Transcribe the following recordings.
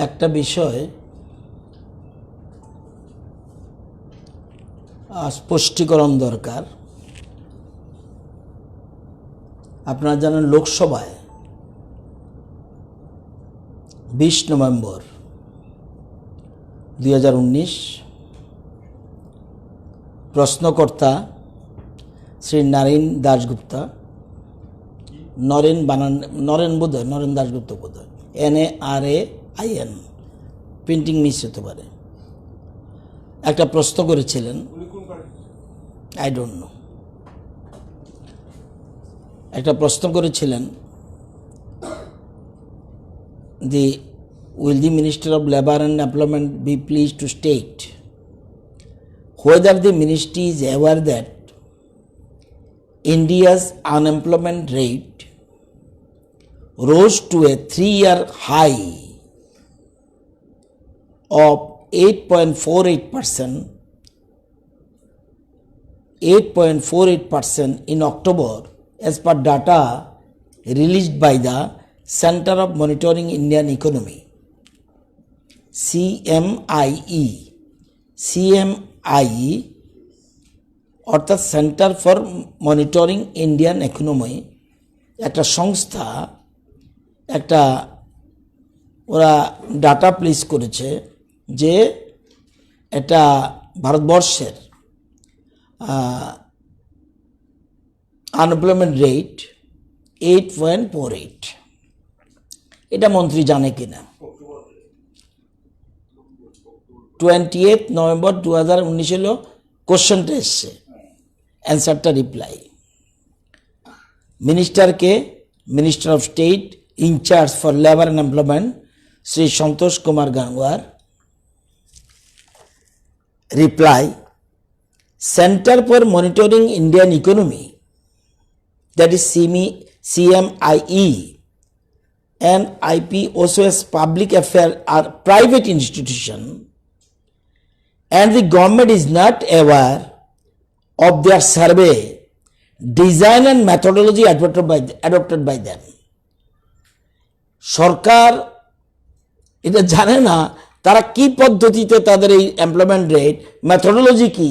একটা বিষয় স্পষ্টীকরণ দরকার। আপনারা জানেন লোকসভায় 20 নভেম্বর 2019 প্রশ্নকর্তা শ্রী নরেন দাশগুপ্তা, নরেন দাশগুপ্ত বোধহয়, NARAIN, প্রিন্টিং মিস হতে পারে, একটা প্রশ্ন করেছিলেন, আই ডোন্ট নো, একটা প্রশ্ন করেছিলেন, will the Minister of Labour and Employment be pleased to state whether the ministry is aware that India's unemployment rate rose to a 3-year high of 8.48% in October as per data released by the Center of Monitoring Indian Economy, CMIE অর্থাৎ centre for monitoring Indian economy একটা সংস্থা, একটা ওরা data place করেছে যে এটা ভারতবর্ষের unemployment rate 8.48। এটা মন্ত্রী জানে কিনা? 28 নভেম্বর 2019 হলো কোশ্চেনটা এসছে, অ্যান্সারটা রিপ্লাই। মিনিস্টারকে minister of state in charge for labour and employment Shri Santosh Kumar Gangwar reply, centre for monitoring Indian economy, that is CMIE, and IPOS public affairs are private institution and the government is not aware of their survey design and methodology adopted by them. সরকার এটা জানে না তারা কি পদ্ধতিতে তাদের এই employment rate methodology কি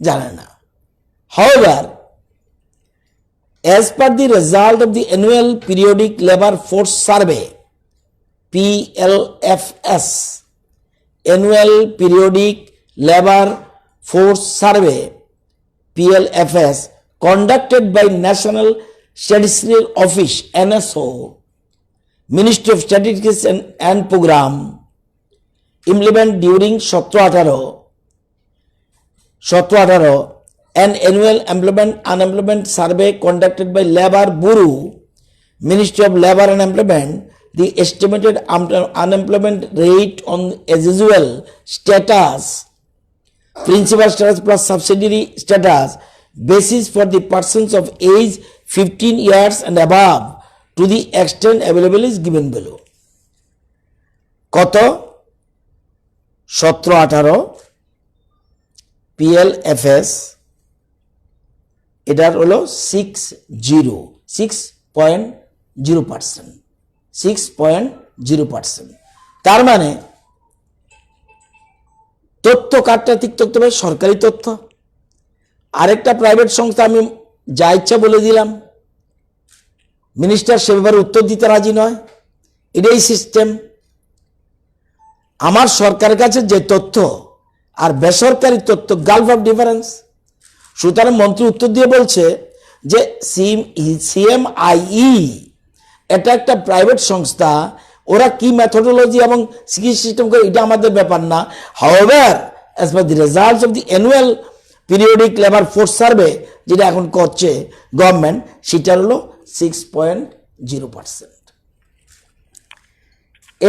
জানে না। However, as per the result of the annual periodic labor force survey PLFS, annual periodic labor force survey PLFS conducted by National Statistical Office NSO, Ministry of Statistics and Program, implement during 17-18 an annual unemployment survey conducted by Labour Bureau, Ministry of Labour and Employment. The estimated unemployment rate on as usual status, principal status plus subsidiary status basis for the persons of age 15 years and above to the extent available is given below. কত? 17-18 PLFS, এটার হলো 6.0%। তার মানে তথ্য কারটা ঠিক তথ্য ভাই সরকারি তথ্য, আরেকটা প্রাইভেট সংস্থা আমি যা ইচ্ছা বলে দিলাম, মিনিস্টার সে ব্যাপারে উত্তর দিতে রাজি নয়। এটাই সিস্টেম। আমার সরকারের কাছে যে তথ্য আর বেসরকারি তথ্য গালফ অফ ডিফারেন্স। সুতরাং মন্ত্রী উত্তর দিয়ে বলছে যে CMIE এটা একটা প্রাইভেট সংস্থা, ওরা কি মেথডোলজি এবং কি সিস্টেম করে এটা আমাদের ব্যাপার না। However, as per the results of the annual periodic labor force survey যেটা এখন করছে গভর্নমেন্ট, সেটা হলো 6.0%।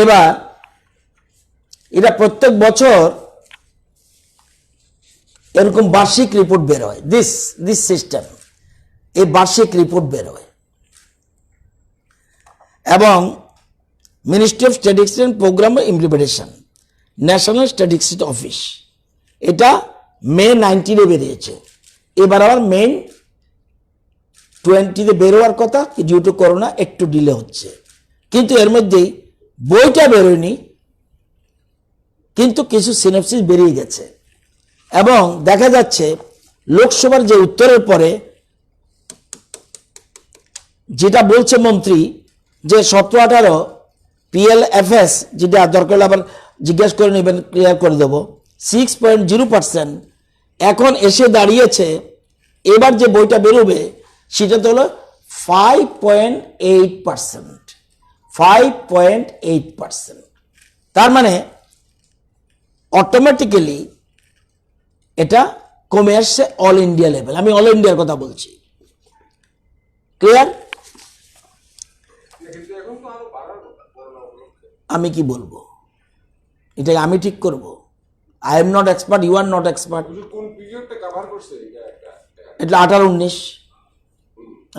এবার এটা প্রত্যেক বছর এরকম বার্ষিক রিপোর্ট বের হয়। দিস সিস্টেম, এই বার্ষিক রিপোর্ট বের হয় এবং ministry of statistics and programme implementation, national statistics office, এটা মে 19 বেরিয়েছে। এবার আবার মে 20 বেরোয়ার কথা, ডিউ টু করোনা একটু ডিলে হচ্ছে, কিন্তু এর মধ্যেই বইটা বেরোয়নি, কিন্তু কিছু সিনপসিস বেরিয়ে গেছে এবং দেখা যাচ্ছে লোকসভার যে উত্তরের পরে যেটা বলছে মন্ত্রী যে 17-18 PLFS, যেটা দরকার হলে আবার জিজ্ঞেস করে নেবেন, ক্লিয়ার করে দেবো, 6.0% এখন এসে দাঁড়িয়েছে। এবার যে বইটা বেরোবে সেটা তো হলো 5.8%, 5.8%। তার মানে অটোমেটিক্যালি এটা কমে আসছে অল ইন্ডিয়া লেভেল। আমি অল ইন্ডিয়ার কথা বলছি, ক্লিয়ার? আমি কি বলবো, এটা আমি ঠিক করব? I am not expert, you are not expert. এটা 18-19,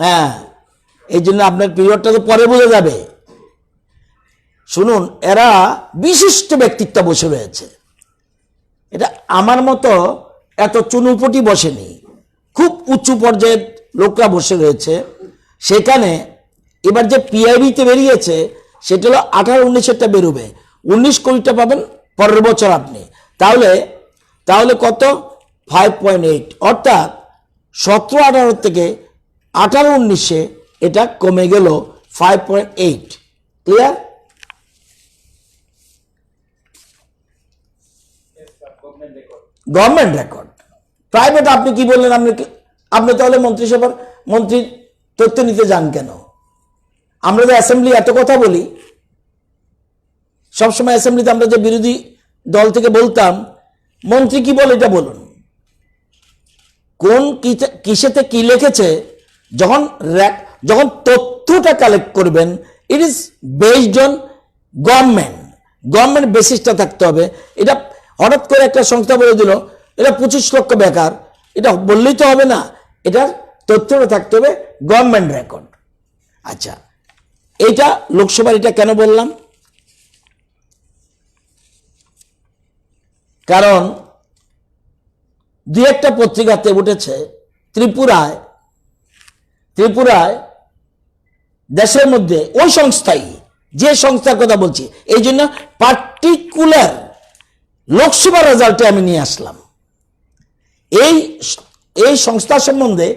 হ্যাঁ, এই জন্য আপনার পিরিয়ডটা তো পরে বোঝা যাবে। শুনুন, এরা বিশিষ্ট ব্যক্তিত্ব বসে রয়েছে, এটা আমার মতো এত চুনুপটি বসেনি, খুব উঁচু পর্যায়ের লোকরা বসে রয়েছে সেখানে। এবার যে পিআইবিতে বেরিয়েছে সেটা হলো 18-19-এরটা বেরোবে, 19 কোটিটা পাবেন পরের বছর আপনি। তাহলে কত? 5.8, অর্থাৎ 17-18 থেকে 18-19-এ এটা কমে গেল 5.8। ক্লিয়ার? Government record. প্রাইভেট আপনি কি বললেন? আপনি তাহলে মন্ত্রীর তথ্য নিতে যান কেন? আমরা যে অ্যাসেম্বলি এত কথা বলি, সবসময় অ্যাসেম্বলিতে আমরা যে বিরোধী দল থেকে বলতাম মন্ত্রী কি বলে এটা বলুন, কোন কিসেতে কি লিখেছে, যখন তথ্যটা কালেক্ট করবেন it is based on government বেসিসটা থাকতে হবে। এটা হঠাৎ করে একটা সংস্থা বলে দিল এটা 25 লক্ষ বেকার, এটা বললেই তো হবে না, এটার তথ্যটা থাকতে হবে গভর্নমেন্ট রেকর্ড। আচ্ছা, এইটা লোকসভার, এটা কেন বললাম? কারণ দুই একটা পত্রিকাতে উঠেছে ত্রিপুরায় দেশের মধ্যে ওই সংস্থাই, যে সংস্থার কথা বলছি, এই জন্য পার্টিকুলার লোকসভা রেজাল্টে আমি নিয়ে আসলাম। এই সংস্থা সম্বন্ধে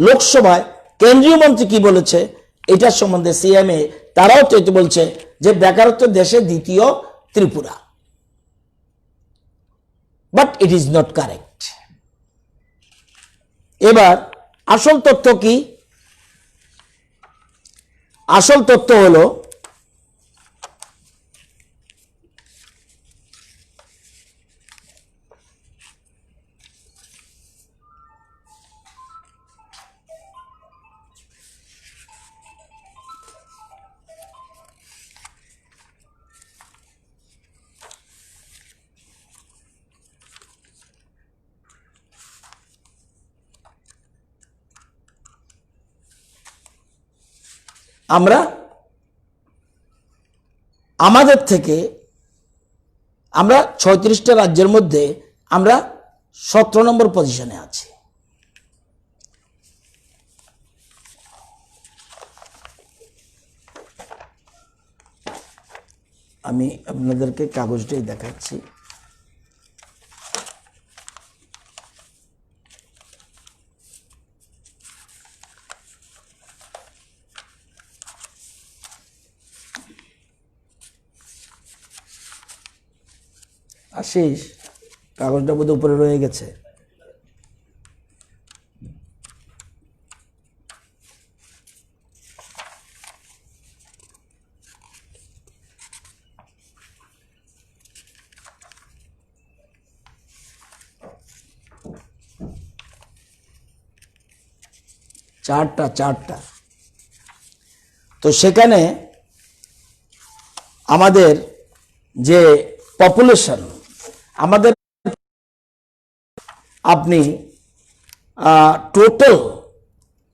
লোকসভায় কেন্দ্রীয় মন্ত্রী কি বলেছে এটার সম্বন্ধে সিএমএ তারাও তো বলছে যে বেকারত্ব দেশে দ্বিতীয় Tripura, but it is not correct. এবার আসল তথ্য কি? আসল তথ্য হলো আমাদের থেকে আমরা 36টা রাজ্যের মধ্যে আমরা 17 নম্বর পজিশনে আছি। আমি আপনাদেরকে কাগজটাই দেখাচ্ছি। আশিস, কাগজটা বোধহয় উপরে রয়ে গেছে। চারটা। তো সেখানে আমাদের যে পপুলেশন, আমাদের আপনি টোটাল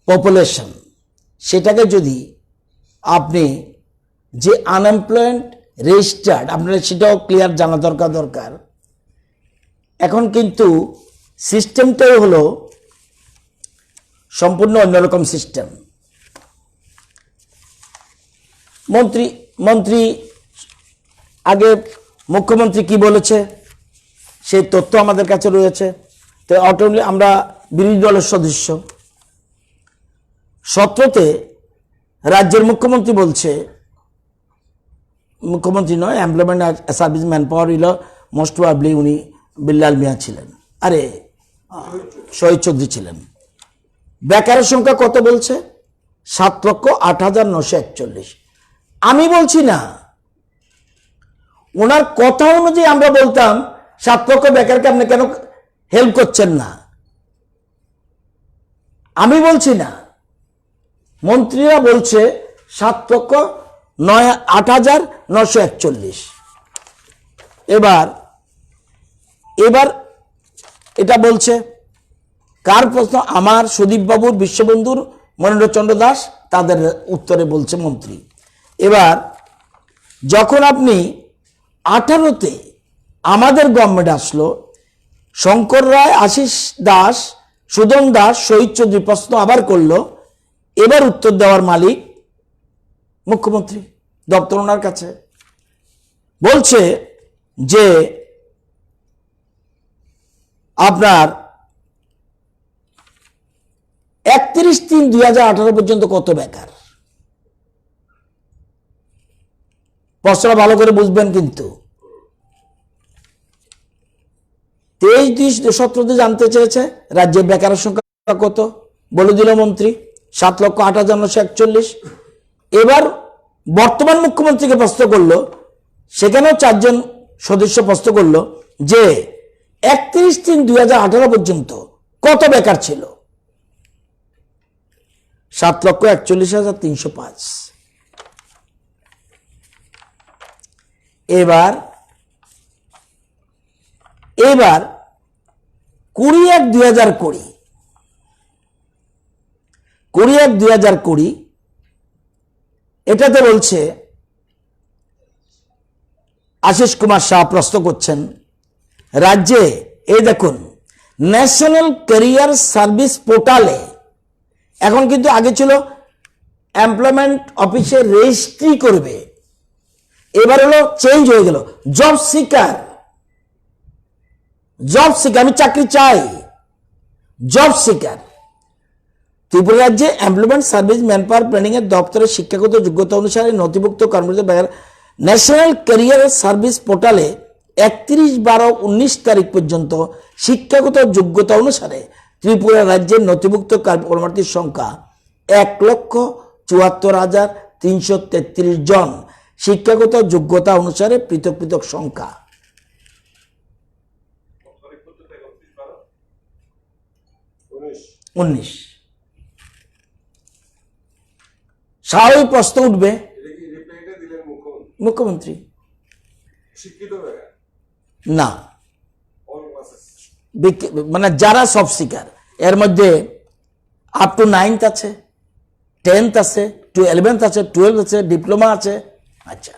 পপুলেশন, সেটাকে যদি আপনি যে আনএমপ্লয়েড রেজিস্টার্ড, আপনার সেটাও ক্লিয়ার জানা দরকার। এখন কিন্তু সিস্টেমটাই হলো সম্পূর্ণ অন্যরকম সিস্টেম। মন্ত্রী আগে মুখ্যমন্ত্রী কি বলেছে সেই তথ্য আমাদের কাছে রয়েছে। তো অটোমেটিক আমরা বিরোধী দলের সদস্য। 17তে রাজ্যের মুখ্যমন্ত্রী বলছে, মুখ্যমন্ত্রী নয়, এমপ্লয়মেন্ট সার্ভিস ম্যান পাওয়ার হইল মোস্ট প্রবাবলি উনি বিল্লাল মিয়া ছিলেন, আরে শহীদ চৌধুরী ছিলেন। বেকারের সংখ্যা কত বলছে? 7,08,941। আমি বলছি না, ওনার কথা অনুযায়ী আমরা বলতাম 7 লক্ষ বেকারকে আপনি কেন হেল্প করছেন না। আমি বলছি না, মন্ত্রীরা বলছে 7,08,941। এবার এটা বলছে কার প্রশ্ন? আমার, সুদীপ বাবুর, বিশ্ববন্ধুর, মনেন্দ্রচন্দ্র দাস, তাদের উত্তরে বলছে মন্ত্রী। এবার যখন আপনি 18তে আমাদের গভর্নমেন্ট আসলো, শঙ্কর রায়, আশিস দাস, সুদন দাস, শহীদ চৌধুরী প্রশ্ন আবার করলো। এবার উত্তর দেওয়ার মালিক মুখ্যমন্ত্রী, দপ্তর ওনার কাছে বলছে যে আপনার 31/3/2018 পর্যন্ত কত বেকার? প্রশ্নটা ভালো করে বুঝবেন কিন্তু। 23-17 জানতে চেয়েছে রাজ্যের বেকারের সংখ্যা কত, বলে দিল মন্ত্রী 7,08,941। এবার বর্তমান মুখ্যমন্ত্রীকে প্রশ্ন করলো, সেখানেও 4 জন সদস্য প্রশ্ন করলো যে 31/3/2018 পর্যন্ত কত বেকার ছিল? 7,41,305। এবার 20/1/2020 এটাতে বলছে, আশিস কুমার শাহ প্রশ্ন করছেন, রাজ্যে এই দেখুন ন্যাশনাল ক্যারিয়ার সার্ভিস পোর্টালে, এখন কিন্তু আগে ছিল এমপ্লয়মেন্ট অফিসে রেজিস্ট্রি করবে, এবার হলো চেঞ্জ হয়ে গেল জব সিকার। আমি চাকরি চাই, জব সিকার। ত্রিপুরা রাজ্যে employment service man power planning এর দপ্তরের শিক্ষাগত যোগ্যতা অনুসারে নথিভুক্ত কর্মরত ন্যাশনাল ক্যারিয়ার সার্ভিস পোর্টালে 31/12/19 তারিখ পর্যন্ত শিক্ষাগত যোগ্যতা অনুসারে ত্রিপুরা রাজ্যের নথিভুক্ত কর্মরতের সংখ্যা 1,74,333 জন। শিক্ষাগত যোগ্যতা অনুসারে পৃথক পৃথক সংখ্যা। স্বাভাবিক প্রশ্ন উঠবে, মুখ্যমন্ত্রী না, মানে যারা সব শিকার, এর মধ্যে আপ টু 9th আছে, 10th আছে, 11th আছে, 12th আছে, ডিপ্লোমা আছে। আচ্ছা,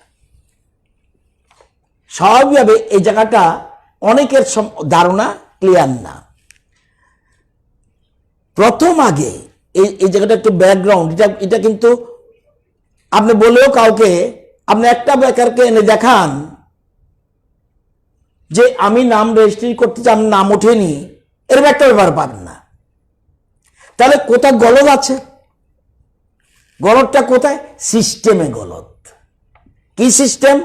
স্বাভাবিকভাবে এই জায়গাটা অনেকের ধারণা ক্লিয়ার না। প্রথম আগে এই জায়গাটা একটু ব্যাকগ্রাউন্ড, এটা কিন্তু আপনি বলেও কাউকে, আপনি একটা বেকারকে এনে দেখান যে আমি নাম রেজিস্ট্রি করতে চাই, আমি নাম ওঠেনি, এরকম একটা ব্যাপার পাবেন না। তাহলে কোথায় গলদ আছে? গলদটা কোথায়? সিস্টেমে গলদ। কি system?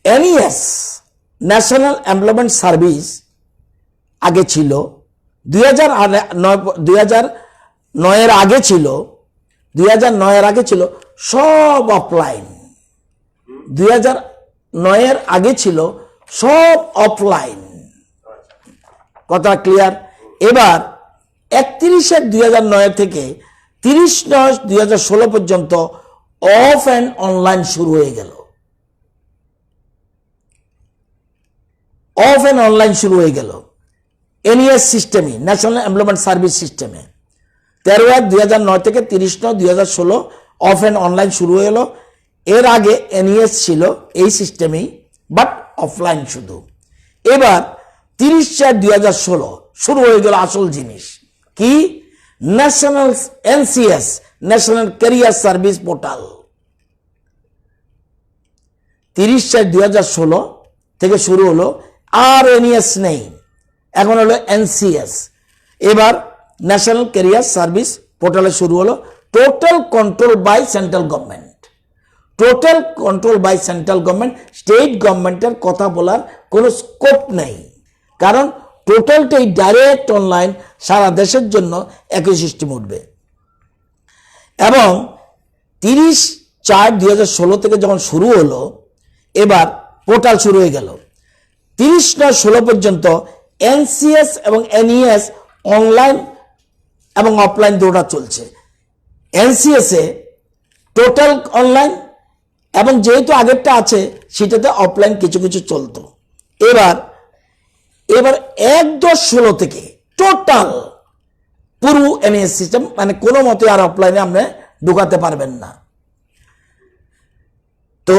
NES national employment service আগে ছিল, 2009 এর আগে ছিল, 2009 এর আগে ছিল সব অফলাইন, 2009 এর আগে ছিল সব অফলাইন। কথা ক্লিয়ার? এবার 31/1/2009 থেকে 30/9/2016 পর্যন্ত অফ অ্যান্ড অনলাইন শুরু হয়ে গেল। অফ অ্যান্ড অনলাইন শুরু হয়ে গেল NES সিস্টেমে, ন্যাশনাল এমপ্লয়মেন্ট সার্ভিস সিস্টেমে। 13/1/2009 থেকে 30/9/2016 অফ অ্যান্ড অনলাইন শুরু হয়ে গেল। এর আগে NES ছিল এই সিস্টেমেই, বাট অফলাইন শুধু। এবার 30/4/2016 শুরু হয়ে গেল আসল জিনিস কি? National NCS national career service portal. 30/4/2016 থেকে শুরু হলো। আর এনইএস নেই, এখন হলো এনসিএস। এবার ন্যাশনাল ক্যারিয়ার সার্ভিস পোর্টালে শুরু হলো। Total control by central government, total control by central government. State গভর্নমেন্টের কথা বলার কোনো স্কোপ নেই, কারণ টোটালটাই ডাইরেক্ট অনলাইন, সারা দেশের জন্য একই সিস্টেম উঠবে। এবং 30/4/2016 থেকে যখন শুরু হলো, এবার পোর্টাল শুরু হয়ে গেল। 30/9/16 পর্যন্ত এনসিএস এবং এনইএস অনলাইন এবং অফলাইন দুটোটা চলছে। এনসিএস এ টোটাল অনলাইন, এবং যেহেতু আগেরটা আছে সেটাতে অফলাইন কিছু কিছু চলতো। এবার 1/10/16 থেকে টোটাল পুরো এনইএস সিস্টেম, মানে কোনো মতে আর অফলাইনে আপনি ঢুকাতে পারবেন না। তো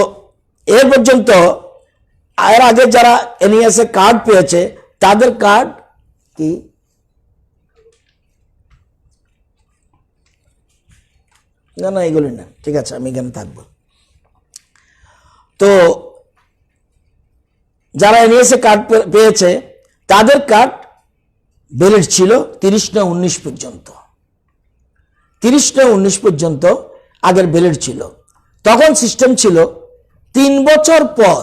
এর পর্যন্ত এর আগে যারা এনইএস এ কার্ড পেয়েছে তাদের কার্ড কি না, এগুলি না, ঠিক আছে, আমি এখানে থাকবো। তো যারা এনইএস এ কার্ড পেয়েছে তাদের কার্ড ভ্যালিড ছিল 30/9/19 পর্যন্ত। 30/9/19 পর্যন্ত আগের ভ্যালিড ছিল। তখন সিস্টেম ছিল 3 বছর পর,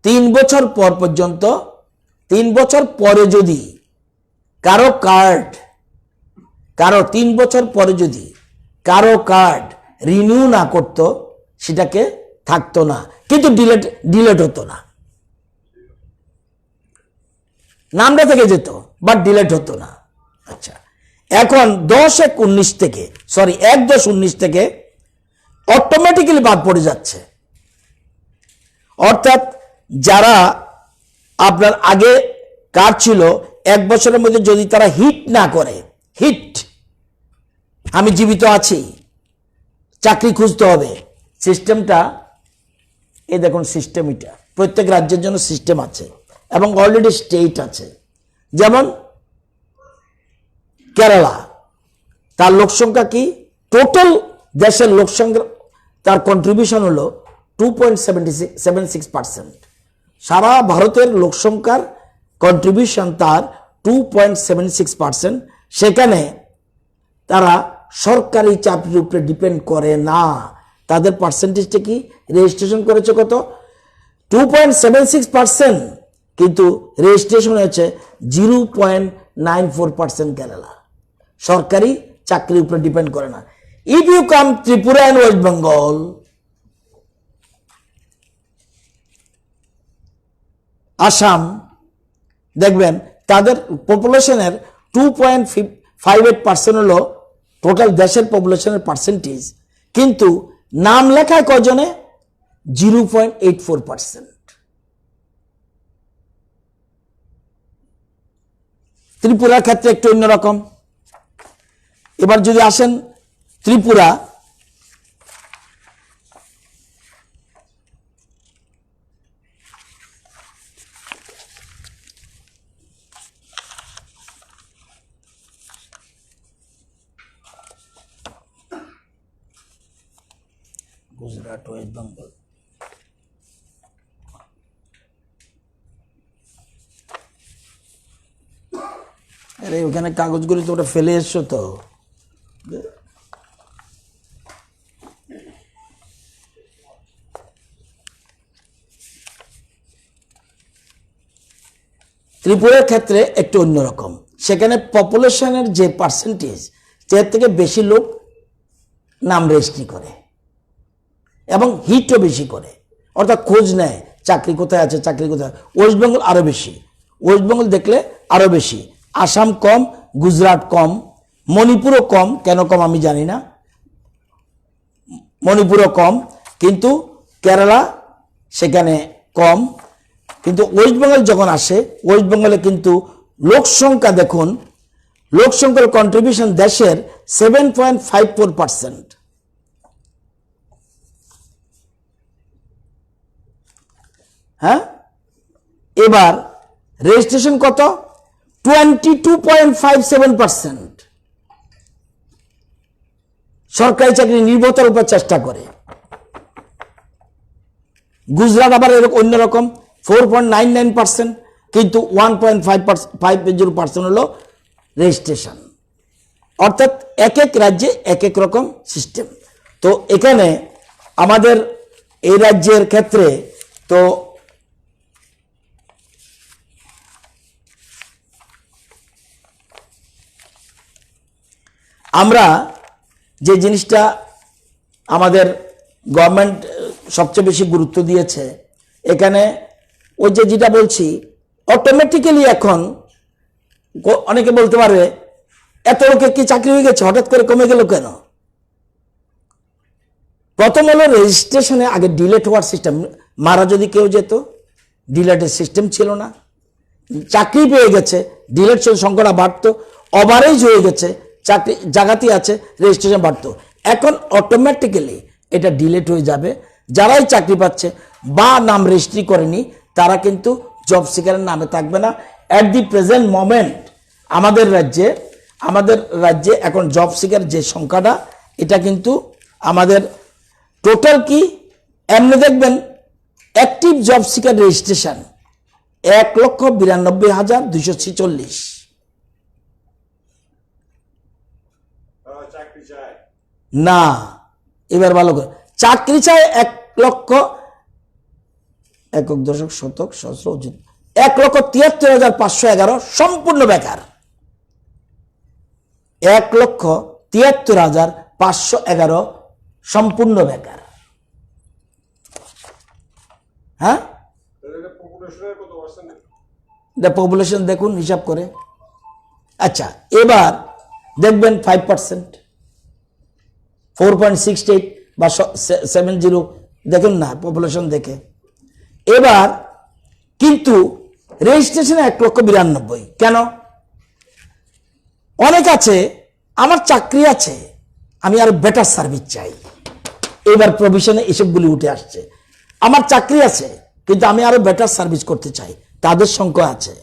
3 বছর পর পর্যন্ত, 3 বছর পরে যদি কারো 3 বছর পরে যদি কারো কার্ড রিনিউ না করতো সেটাকে থাকতো না, কিন্তু ডিলেট হতো না। নামটা থেকে যেত, বাট ডিলেট হতো না। আচ্ছা, এখন 10/1/19 থেকে, সরি 1/10/19 থেকে অটোমেটিক্যালি বাদ পড়ে যাচ্ছে। অর্থাৎ যারা আপনার আগে কার্ড ছিল, 1 বছরের মধ্যে যদি তারা হিট না করে, হিট আমি জীবিত আছি, চাকরি খুঁজতে হবে, সিস্টেমটা এই দেখুন, সিস্টেম এটা প্রত্যেক রাজ্যের জন্য সিস্টেম আছে এবং অলরেডি স্টেট আছে। যেমন কেরালা, তার লোকসংখ্যা কি, টোটাল দেশের লোকসংখ্যা তার কন্ট্রিবিউশন হলো 2.76%। সারা ভারতের লোকসংখ্যার কন্ট্রিবিউশন তার 2.76%। সেখানে তারা সরকারি চাকরির উপরে ডিপেন্ড করে না। তাদের পার্সেন্টেজটা কি, রেজিস্ট্রেশন করেছে কত, 2.76%, কিন্তু রেজিস্ট্রেশন হয়েছে 0.94% কেরালা। সরকারি চাকরির উপরে ডিপেন্ড করে না। If you come Tripura and West Bengal, Assam, দেখবেন তাদের পপুলেশনের 2.58% হলো টোটাল দেশের পপুলেশনের পার্সেন্টেজ, কিন্তু নাম লেখায় কজনে, 0.84%। ত্রিপুরার ক্ষেত্রে একটু অন্যরকম। এবার যদি আসেন ত্রিপুরা, গুজরাট, ওয়েস্ট বেঙ্গল, আরে ওখানে কাগজগুলি তো ওটা ফেলে এসছো তো। ত্রিপুরার ক্ষেত্রে একটু অন্যরকম। সেখানে পপুলেশনের যে পার্সেন্টেজ, তার থেকে বেশি লোক নাম রেজিস্ট্রি করে এবং হিটও বেশি করে, অর্থাৎ খোঁজ নেয় চাকরি কোথায় আছে, চাকরি কোথায়। ওয়েস্ট বেঙ্গল আরো বেশি, ওয়েস্ট বেঙ্গল দেখলে আরো বেশি। আসাম কম, গুজরাট কম, মণিপুরও কম, কেন কম আমি জানি না, মণিপুরও কম, কিন্তু কেরালা সেখানে কম। কিন্তু ওয়েস্ট বেঙ্গল যখন আসে, ওয়েস্ট বেঙ্গলে কিন্তু লোক সংখ্যা দেখুন, লোক সংখ্যার কন্ট্রিবিউশন দেশের 7.54%। হ্যাঁ, এবার রেজিস্ট্রেশন কত, 22.57%। সরকারি চাকরি নির্ভরতার উপর চেষ্টা করে। গুজরাট আবার এরকম অন্যরকম 4.99%, কিন্তু 1.50% হলো রেজিস্ট্রেশন। অর্থাৎ এক এক রাজ্যে এক এক রকম সিস্টেম। তো এখানে আমাদের এই রাজ্যের ক্ষেত্রে তো আমরা যে জিনিসটা আমাদের গভর্নমেন্ট সবচেয়ে বেশি গুরুত্ব দিয়েছে, এখানে ওই যে যেটা বলছি, অটোমেটিক্যালি এখন অনেকে বলতে পারবে এত লোকের কি চাকরি হয়ে গেছে, হঠাৎ করে কমে গেল কেন? প্রথম হলো রেজিস্ট্রেশনে আগে ডিলেট হওয়ার সিস্টেম, মারা যদি কেউ যেত ডিলেটের সিস্টেম ছিল না, চাকরি পেয়ে গেছে ডিলেট সংখ্যাটা বাড়তো, ওভারেজ হয়ে গেছে চাকরি জায়গাতেই আছে রেজিস্ট্রেশন বাড়তো। এখন অটোমেটিক্যালি এটা ডিলেট হয়ে যাবে, যারাই চাকরি পাচ্ছে বা নাম রেজিস্ট্রি করেনি তারা কিন্তু জব সিকারের নামে থাকবে না। অ্যাট দি প্রেজেন্ট মোমেন্ট আমাদের রাজ্যে এখন জব সিকার যে সংখ্যাটা, এটা কিন্তু আমাদের টোটাল কি এমনি দেখবেন অ্যাক্টিভ জব সিকার রেজিস্ট্রেশন 1,92,246। না, এবার ভালো করে, চাকরি চায় 1,73,511 সম্পূর্ণ বেকার, 1,73,511 সম্পূর্ণ বেকার। হ্যাঁ, পপুলেশন দেখুন হিসাব করে। আচ্ছা, এবার দেখবেন 5%, 4.68 বা 70 দেখুন না পপুলেশন দেখে। এবার কিন্তু রেজিস্ট্রেশনে 1,92,000 কেন? অনেক আছে আমার চাকরি আছে, আমি আর বেটার সার্ভিস চাই, এবার প্রভিশনে এসবগুলি উঠে আসছে। আমার চাকরি আছে কিন্তু আমি আরো বেটার সার্ভিস করতে চাই, তাদের সংখ্যা আছে।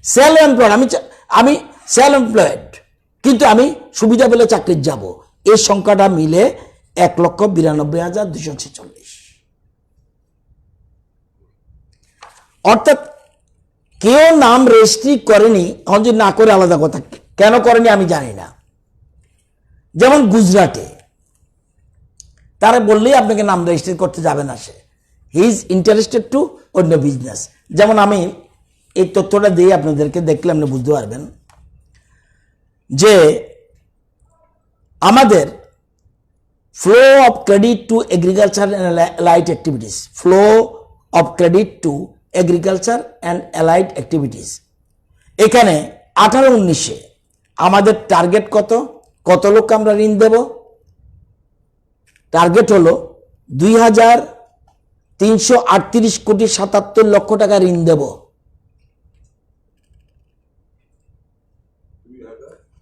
সেলফ এমপ্লয়েড, আমি সেলফ এমপ্লয়েড কিন্তু আমি সুবিধা পেলে চাকরি যাব, এই সংখ্যাটা মিলে 1,92,246। অর্থাৎ কেউ নাম রেজিস্ট্রি করেনি, এখন যদি না করে আলাদা কথা, কেন করেনি আমি জানি না। যেমন গুজরাটে তারা বললেই আপনাকে নাম রেজিস্ট্রি করতে যাবে না, সে হি ইজ ইন্টারেস্টেড টু অন্য বিজনেস। যেমন আমি এই তথ্যটা দিয়ে আপনাদেরকে দেখলে আপনি বুঝতে পারবেন যে আমাদের flow of credit to agriculture and allied activities, flow of credit to agriculture and allied activities, এখানে 18-19 আমাদের টার্গেট কত লোক আমরা ঋণ দেব? টার্গেট হলো 2,338,77,00,000 টাকা ঋণ দেব।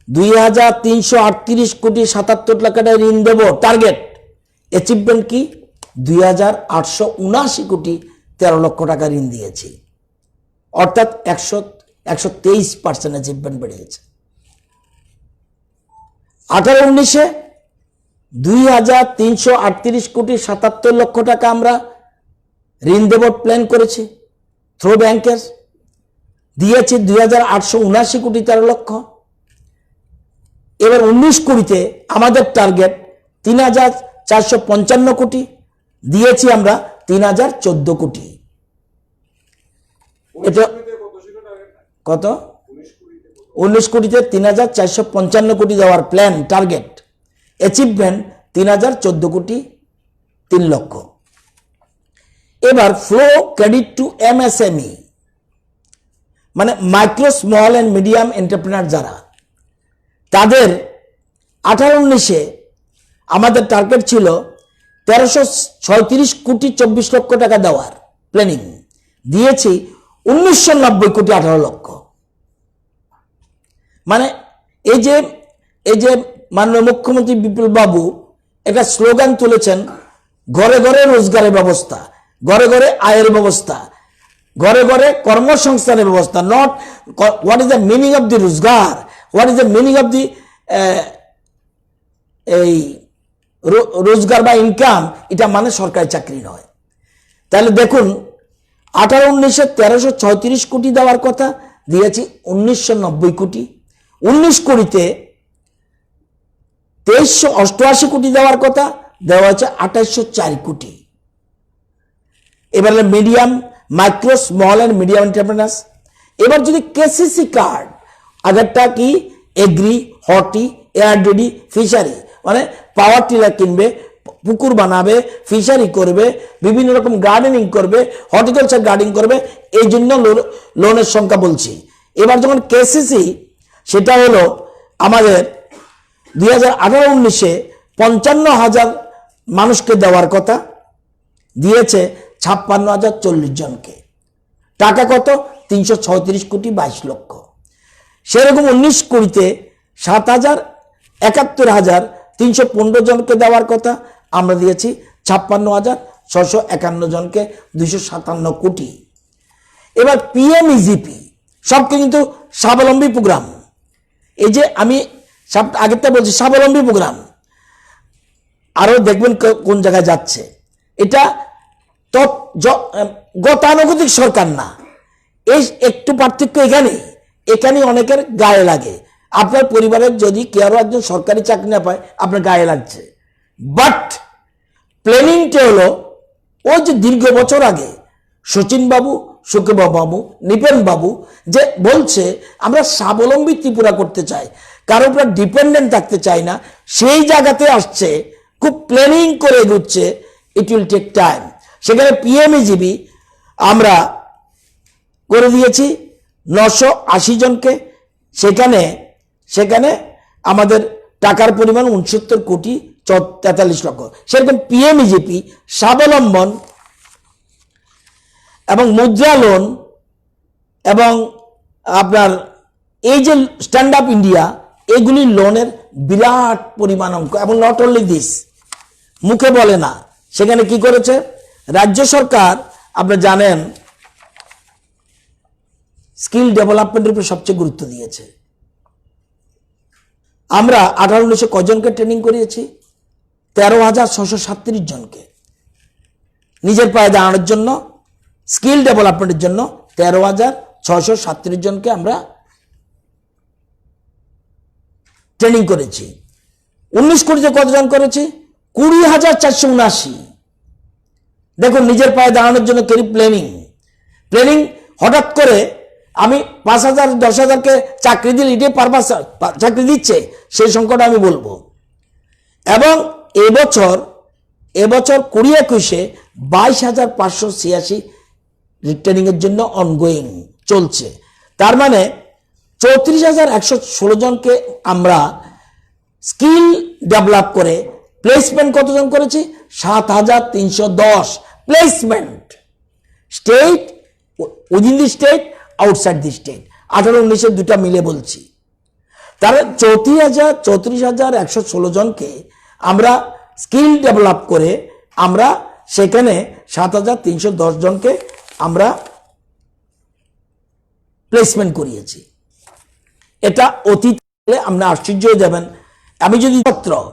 2,338,77,00,000 টাকা ঋণ দেব টার্গেট। অ্যাচিভমেন্ট কি? 2,879,13,00,000 টাকা ঋণ দিয়েছি, অর্থাৎ 123% অ্যাচিভমেন্ট বেড়েছে। 18-19 2,338,77,00,000 টাকা আমরা ঋণ দেব প্ল্যান করেছি থ্রু ব্যাংকের, দিয়েছি 2,879,13,00,000। এবার 19-20 আমাদের টার্গেট 3,455 কোটি, দিয়েছি আমরা 3,014 কোটি। এটা কত? 19-20 3,455 কোটি দেওয়ার প্ল্যান টার্গেট, অ্যাচিভমেন্ট 3,014 কোটি 3 লক্ষ। এবার ফ্লো ক্রেডিট টু এমএসএমই মানে micro small and medium entrepreneur যারা, তাদের 18-19 আমাদের টার্গেট ছিল 1,336 কোটি 24 লক্ষ টাকা দেওয়ার প্ল্যানিং, দিয়েছি 1,990 কোটি 18 লক্ষ। মানে এই যে মাননীয় মুখ্যমন্ত্রী বিপ্লব বাবু একটা স্লোগান তুলেছেন, ঘরে ঘরে রোজগারের ব্যবস্থা, ঘরে ঘরে আয়ের ব্যবস্থা, ঘরে ঘরে কর্মসংস্থানের ব্যবস্থা। Not what is the meaning of the রোজগার, what is the meaning of the এই রোজগার বা ইনকাম, এটা মানে সরকারি চাকরি নয়। তাহলে দেখুন 18-19-এ 1336 কোটি দেওয়ার কথা, দিয়েছি 1990 কোটি। 19 কোটিতে 2388 কোটি দেওয়ার কথা, দেওয়া হয়েছে 2804 কোটি। এবারে medium, micro, small and medium entrepreneurs. এবার যদি কেসিসি কার্ড, আগেরটা কি এগ্রি, হর্টি, এআরডিডি, ফিশারি, মানে পাওয়ার টিলার কিনবে, পুকুর বানাবে, ফিশারি করবে, বিভিন্ন রকম গার্ডেনিং করবে, হর্টিকালচার গার্ডেনিং করবে, এই জন্য লোনের সংখ্যা বলছি। এবার যখন কেসিসি, সেটা হলো আমাদের 2018-19-এ 55,000 মানুষকে দেওয়ার কথা, দিয়েছে 56,040 জনকে। টাকা কত? 336 কোটি 22 লক্ষ। সেরকম 19 কোটিতে 71,315 জনকে দেওয়ার কথা, আমরা দিয়েছি 56,651 জনকে, 257 কোটি। এবার পিএমইজিপি, সব কিন্তু স্বাবলম্বী প্রোগ্রাম। এই যে আমি আগেরটা বলছি স্বাবলম্বী প্রোগ্রাম, আরো দেখবেন কোন জায়গায় যাচ্ছে। এটা গতানুগতিক সরকার না, এই একটু পার্থক্য এখানে অনেকের গায়ে লাগে। আপনার পরিবারের যদি কেউ একজন সরকারি চাকরি না পায়, আপনার গায়ে লাগছে। বাট প্ল্যানিংটা হলো ওই যে দীর্ঘ বছর আগে শচীন বাবু, সুখবাবু বাবু, নিপেন বাবু যে বলছে আমরা স্বাবলম্বী ত্রিপুরা করতে চাই, কারোর উপর ডিপেন্ডেন্ট থাকতে চাই না, সেই জায়গাতে আসছে, খুব প্ল্যানিং করে এগুচ্ছে। It will take time. সেখানে পিএমইজিবি আমরা করে দিয়েছি 980 জনকে। সেখানে আমাদের টাকার পরিমাণ 69 কোটি 43 লক্ষ। সেরকম পিএমইজিপি, স্বাবলম্বন এবং মুদ্রা লোন এবং আপনার এই যে স্ট্যান্ড আপ ইন্ডিয়া, এগুলি লোনের বিরাট পরিমাণ অঙ্ক। এবং নট অনলি দিস, মুখে বলে না, সেখানে কি করেছে রাজ্য সরকার, আপনারা জানেন স্কিল ডেভেলপমেন্টের উপর সবচেয়ে গুরুত্ব দিয়েছে। আমরা 18-19-এ কজনকে ট্রেনিং করিয়েছি? 13,637 জনকে নিজের পায়ে দাঁড়ানোর জন্য, স্কিল ডেভেলপমেন্টের জন্য 13,637 জনকে আমরা ট্রেনিং করেছি। 19 কোটিতে কতজন করেছি? 20,479। দেখুন, নিজের পায়ে দাঁড়ানোর জন্য কেরি প্ল্যানিং হঠাৎ করে আমি 5,000 10,000কে চাকরি দিলে এটাই পারপাস চাকরি দিচ্ছে, সেই সংখ্যাটা আমি বলবো। এবং এবছর 2021-এ 22,586 ট্রেনিং এর জন্য অনগোয়িং চলছে। তার মানে 34,116 জনকে আমরা স্কিল ডেভেলপ করে প্লেসমেন্ট কতজন করেছি? 7,310 placement, state, within the state, outside the state. 18-19-এর দুটা মিলে বলছি। তাহলে 34,116 জনকে আমরা স্কিল ডেভেলপ করে আমরা সেখানে 7,310 জনকে আমরা প্লেসমেন্ট করিয়েছি। এটা অতীত আমরা আশ্চর্য হয়ে যাবেন। আমি যদি 17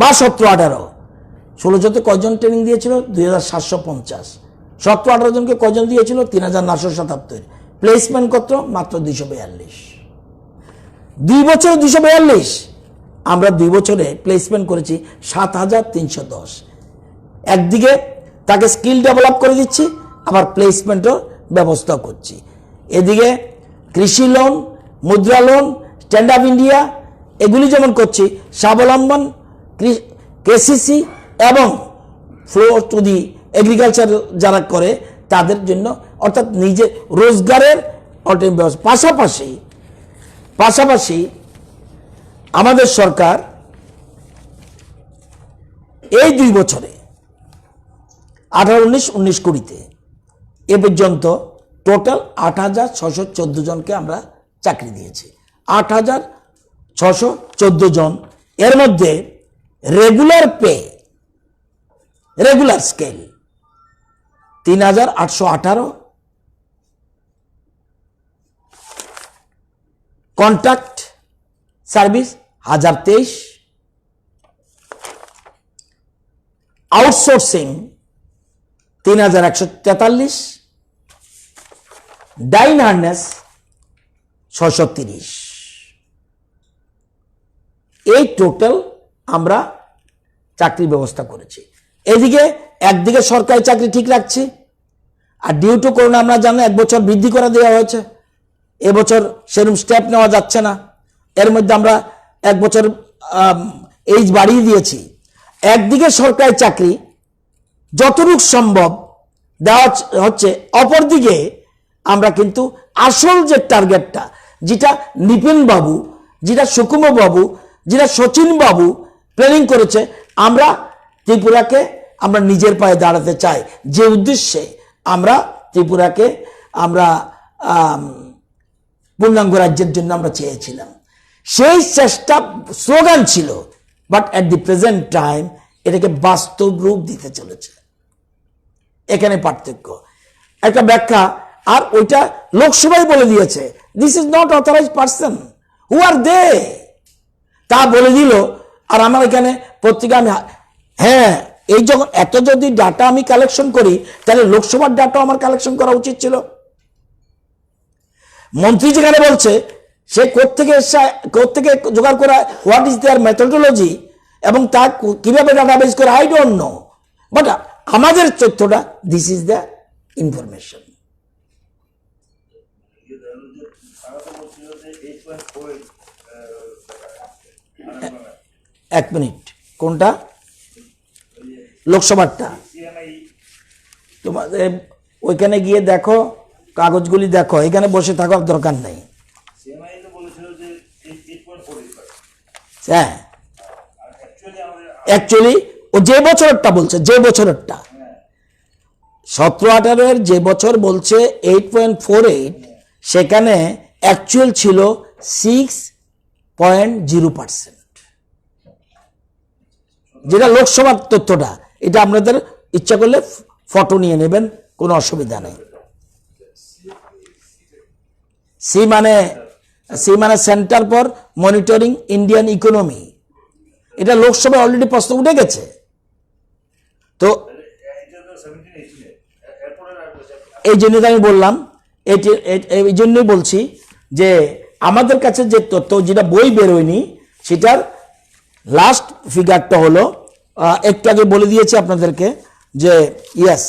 বা 17-18 16-তে কয়জন ট্রেনিং দিয়েছিল? 2,750। 17-18 জনকে কয়জন দিয়েছিল? 3,977। প্লেসমেন্ট কত? মাত্র 242। 2 বছরে 242। আমরা 2 বছরে প্লেসমেন্ট করেছি 7,310। একদিকে তাকে স্কিল ডেভেলপ করে দিচ্ছি, আবার প্লেসমেন্টও ব্যবস্থা করছি। এদিকে কৃষি লোন, মুদ্রা লোন, স্ট্যান্ড আপ ইন্ডিয়া, এগুলি যেমন করছি, স্বাবলম্বন, কেসিসি এবং ফ্লো টু দি এগ্রিকালচার যারা করে তাদের জন্য, অর্থাৎ নিজে রোজগারের পাশাপাশি আমাদের সরকার এই 2 বছরে 18-19 কোটিতে এ পর্যন্ত টোটাল 8,614 জনকে আমরা চাকরি দিয়েছি। 8,614 জন। এর মধ্যে regular scale 3,818, contract service 1,023, outsourcing 3143, ডাইন হার্নেস 630। এই টোটাল আমরা চাকরি ব্যবস্থা করেছি। এদিকে একদিকে সরকারি চাকরি ঠিক রাখছি, আর ডিউ টু করোনা আমরা জানি 1 বছর বৃদ্ধি করে দেওয়া হয়েছে। এবছর সেরকম স্টেপ নেওয়া যাচ্ছে না, এর মধ্যে আমরা 1 বছর এইজ বাড়িয়ে দিয়েছি। একদিকে সরকারি চাকরি যতটুকু সম্ভব দেওয়া হচ্ছে, অপরদিকে আমরা কিন্তু আসল যে টার্গেটটা, যেটা নিপিন বাবু, যেটা সুকুম বাবু, যেটা শচীন বাবু প্ল্যানিং করেছে, আমরা ত্রিপুরাকে আমরা নিজের পায়ে দাঁড়াতে চাই, যে উদ্দেশ্যে আমরা ত্রিপুরাকে আমরা পূর্ণাঙ্গ রাজ্যের জন্য আমরা চেয়েছিলাম। সেই চেষ্টা স্লোগান ছিল, but at the present time এটাকে বাস্তব রূপ দিতে চলেছে। এখানে পার্থক্য, একটা ব্যাখ্যা। আর ওইটা লোকসভায় বলে দিয়েছে, this is not authorized person, who are they, তা বলে দিল। আর আমার এখানে পত্রিকা আমি, হ্যাঁ, এই যখন এত যদি ডাটা আমি কালেকশন করি, তাহলে লোকসভার ডাটা আমার কালেকশন করা উচিত ছিল। মন্ত্রী যেখানে বলছে সে কোত্থেকে জোগাড় করা, হোয়াট ইজ দেয়ার মেথোডোলজি, এবং তা কিভাবে ডাটাবেস করে, আই ডোন্ট নো, বাট আমাদের তথ্যটা, দিস ইজ দ্য ইনফরমেশন। এক মিনিট, কোনটা? লোকসভারটা? তোমাদের ওইখানে গিয়ে দেখো, কাগজগুলি দেখো, এখানে বসে থাকার দরকার নেই। হ্যাঁ, অ্যাকচুয়ালি ও যে বছরটা বলছে, যে বছরটা 17-18 যে বছর বলছে 8.48, সেখানে অ্যাকচুয়াল ছিল 6.0%, যেটা লোকসভার তথ্যটা। এটা আপনাদের ইচ্ছা করলে ফটো নিয়ে নেবেন, কোনো অসুবিধা নেই। সি মানে centre for monitoring Indian economy, এটা লোকসভায় অলরেডি প্রশ্ন উঠে গেছে। তো এই জন্য আমি বললাম, এই জন্যই বলছি যে আমাদের কাছে যে তথ্য, যেটা বই বেরোয়নি, সেটার লাস্ট ফিগারটা হলো, একটু আগে বলে দিয়েছি আপনাদেরকে যে ইয়েস,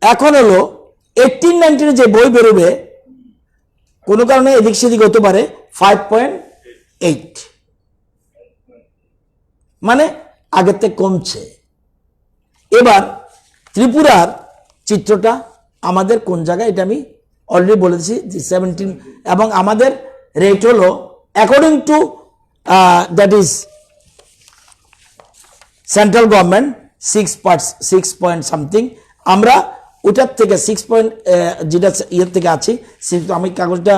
এখন হলো 18-19 যে বই বেরোবে, কোনো কারণে এদিক সেদিক হতে পারে, 5.8, মানে আগের থেকে কমছে। এবার ত্রিপুরার চিত্রটা আমাদের কোন জায়গায়, এটা আমি অলরেডি বলেছি, 17, এবং আমাদের রেট হলো according to that is central government 6 point something. আমরা ওটার থেকে 6 পয়েন্ট, যেটা ইয়ের থেকে আছি, আমি কাগজটা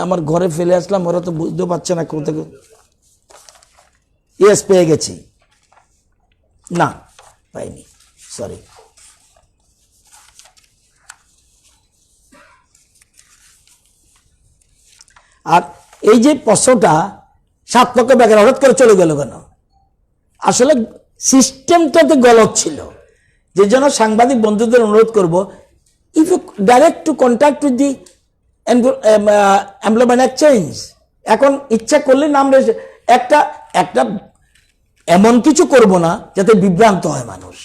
আমার ঘরে ফেলে আসলাম, ওরা তো বুঝতে পারছে না কোথা থেকে। ইয়েস, পেয়ে গেছি, না পাইনি, সরি। আর এই যে প্রশ্নটা 7 লক্ষ বেকার হঠাৎ করে চলে গেল কেন? আসলে সিস্টেমটাতে গলত ছিল। যে জন্য সাংবাদিক বন্ধুদের অনুরোধ করব, if you direct to contact with the employment exchange, এখন ইচ্ছা করলে নাম একটা এমন কিছু করব না যাতে বিভ্রান্ত হয় মানুষ।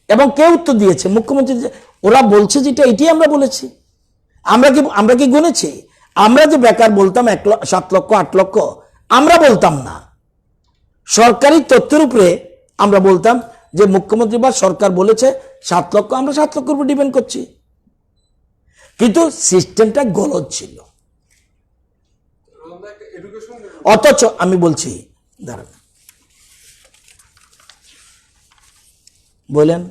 এবং কে উত্তর দিয়েছে? মুখ্যমন্ত্রী। ওরা বলছে যেটা, এটাই আমরা বলেছি। আমরা কি গুনেছি? আমরা যে বেকার বলতাম 7 লক্ষ 8 লক্ষ, আমরা বলতাম না, সরকারি তথ্যের উপরে আমরা বলতাম যে মুখ্যমন্ত্রী বা সরকার বলেছে 7 লক্ষ, আমরা 7 লক্ষের উপর ডিপেন্ড করছি। কিন্তু সিস্টেমটা গলদ ছিল। অথচ আমি বলছি, দাঁড়ান, বলেন,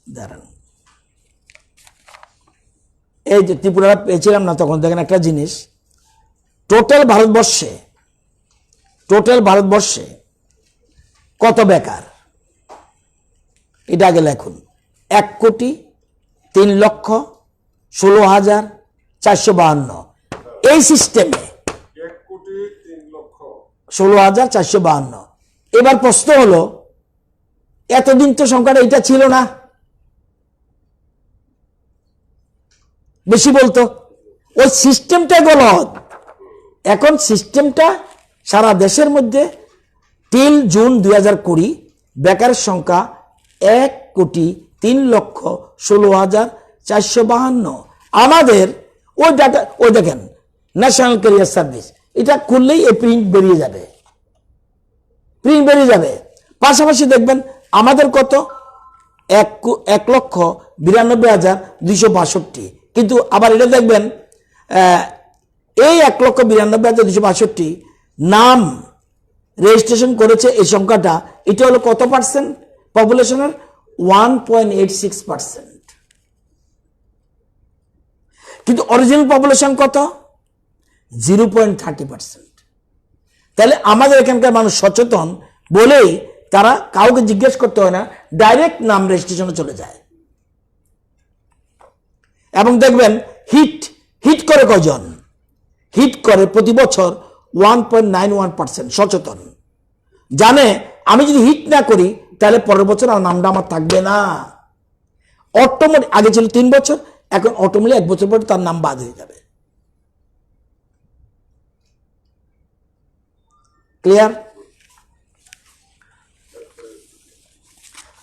দাঁড়ান, এই যে ত্রিপুরা পেয়েছিলাম না তখন, দেখেন একটা জিনিস, টোটাল ভারতবর্ষে কত বেকার, এটা আগে লেখুন। 1,03,16,452। এই সিস্টেমে 1,03,16,452, এবার প্রশ্ন হলো, এতদিন তো সংখ্যাটা এটা ছিল না, বেশি বলতো। ওই সিস্টেমটা গলত। এখন সিস্টেমটা সারা দেশের মধ্যে টিল জুন 2020 বেকারের সংখ্যা 1,03,16,452। আমাদের ওই ডাটা, ওই দেখেন ন্যাশনাল ক্যারিয়ার সার্ভিস, এটা খুললেই এই প্রিন্ট বেরিয়ে যাবে, প্রিন্ট বেরিয়ে যাবে। পাশাপাশি দেখবেন আমাদের কত, 1,92,262। কিন্তু আবার এটা দেখবেন এই 1,92,262 নাম রেজিস্ট্রেশন করেছে, এই সংখ্যাটা এটা হলো কত পার্সেন্ট পপুলেশনের? 1.86%। কিন্তু অরিজিনাল পপুলেশন কত? 0.30%। তাহলে আমাদের এখানকার মানুষ সচেতন বলেই তারা কাউকে জিজ্ঞেস করতে হয় না, ডাইরেক্ট নাম রেজিস্ট্রেশনে চলে যায়। এবং দেখবেন হিট করে কজন? হিট করে প্রতি বছর 1.91%। সচেতন, জানে আমি যদি হিট না করি তাহলে পরের বছর আর নামটা আমার থাকবে না। অটোমেটিক, আগে ছিল 3 বছর, এখন অটোমেটিক 1 বছর পরে তার নাম বাদ হয়ে যাবে। ক্লিয়ার?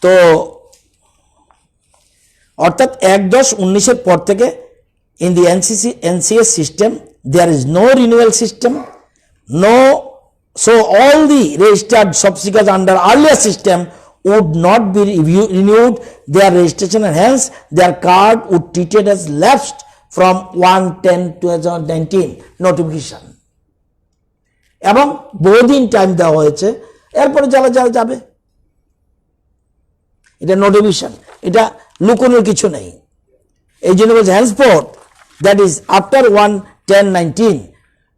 তো অর্থাৎ 1/10/19 পর থেকে in the NCS system there is no renewal system, so all the registered subseekers under earlier system would not be renewed their registration, and hence their card would treated as lapsed from 1/10/2019 notification। এবং বহুদিন time দেওয়া হয়েছে, এরপরে যারা যারা যাবে, এটা notification, এটা লুকোনোর কিছু নেই। এই জন্য বলছে henceforth, that is after 1/10/19,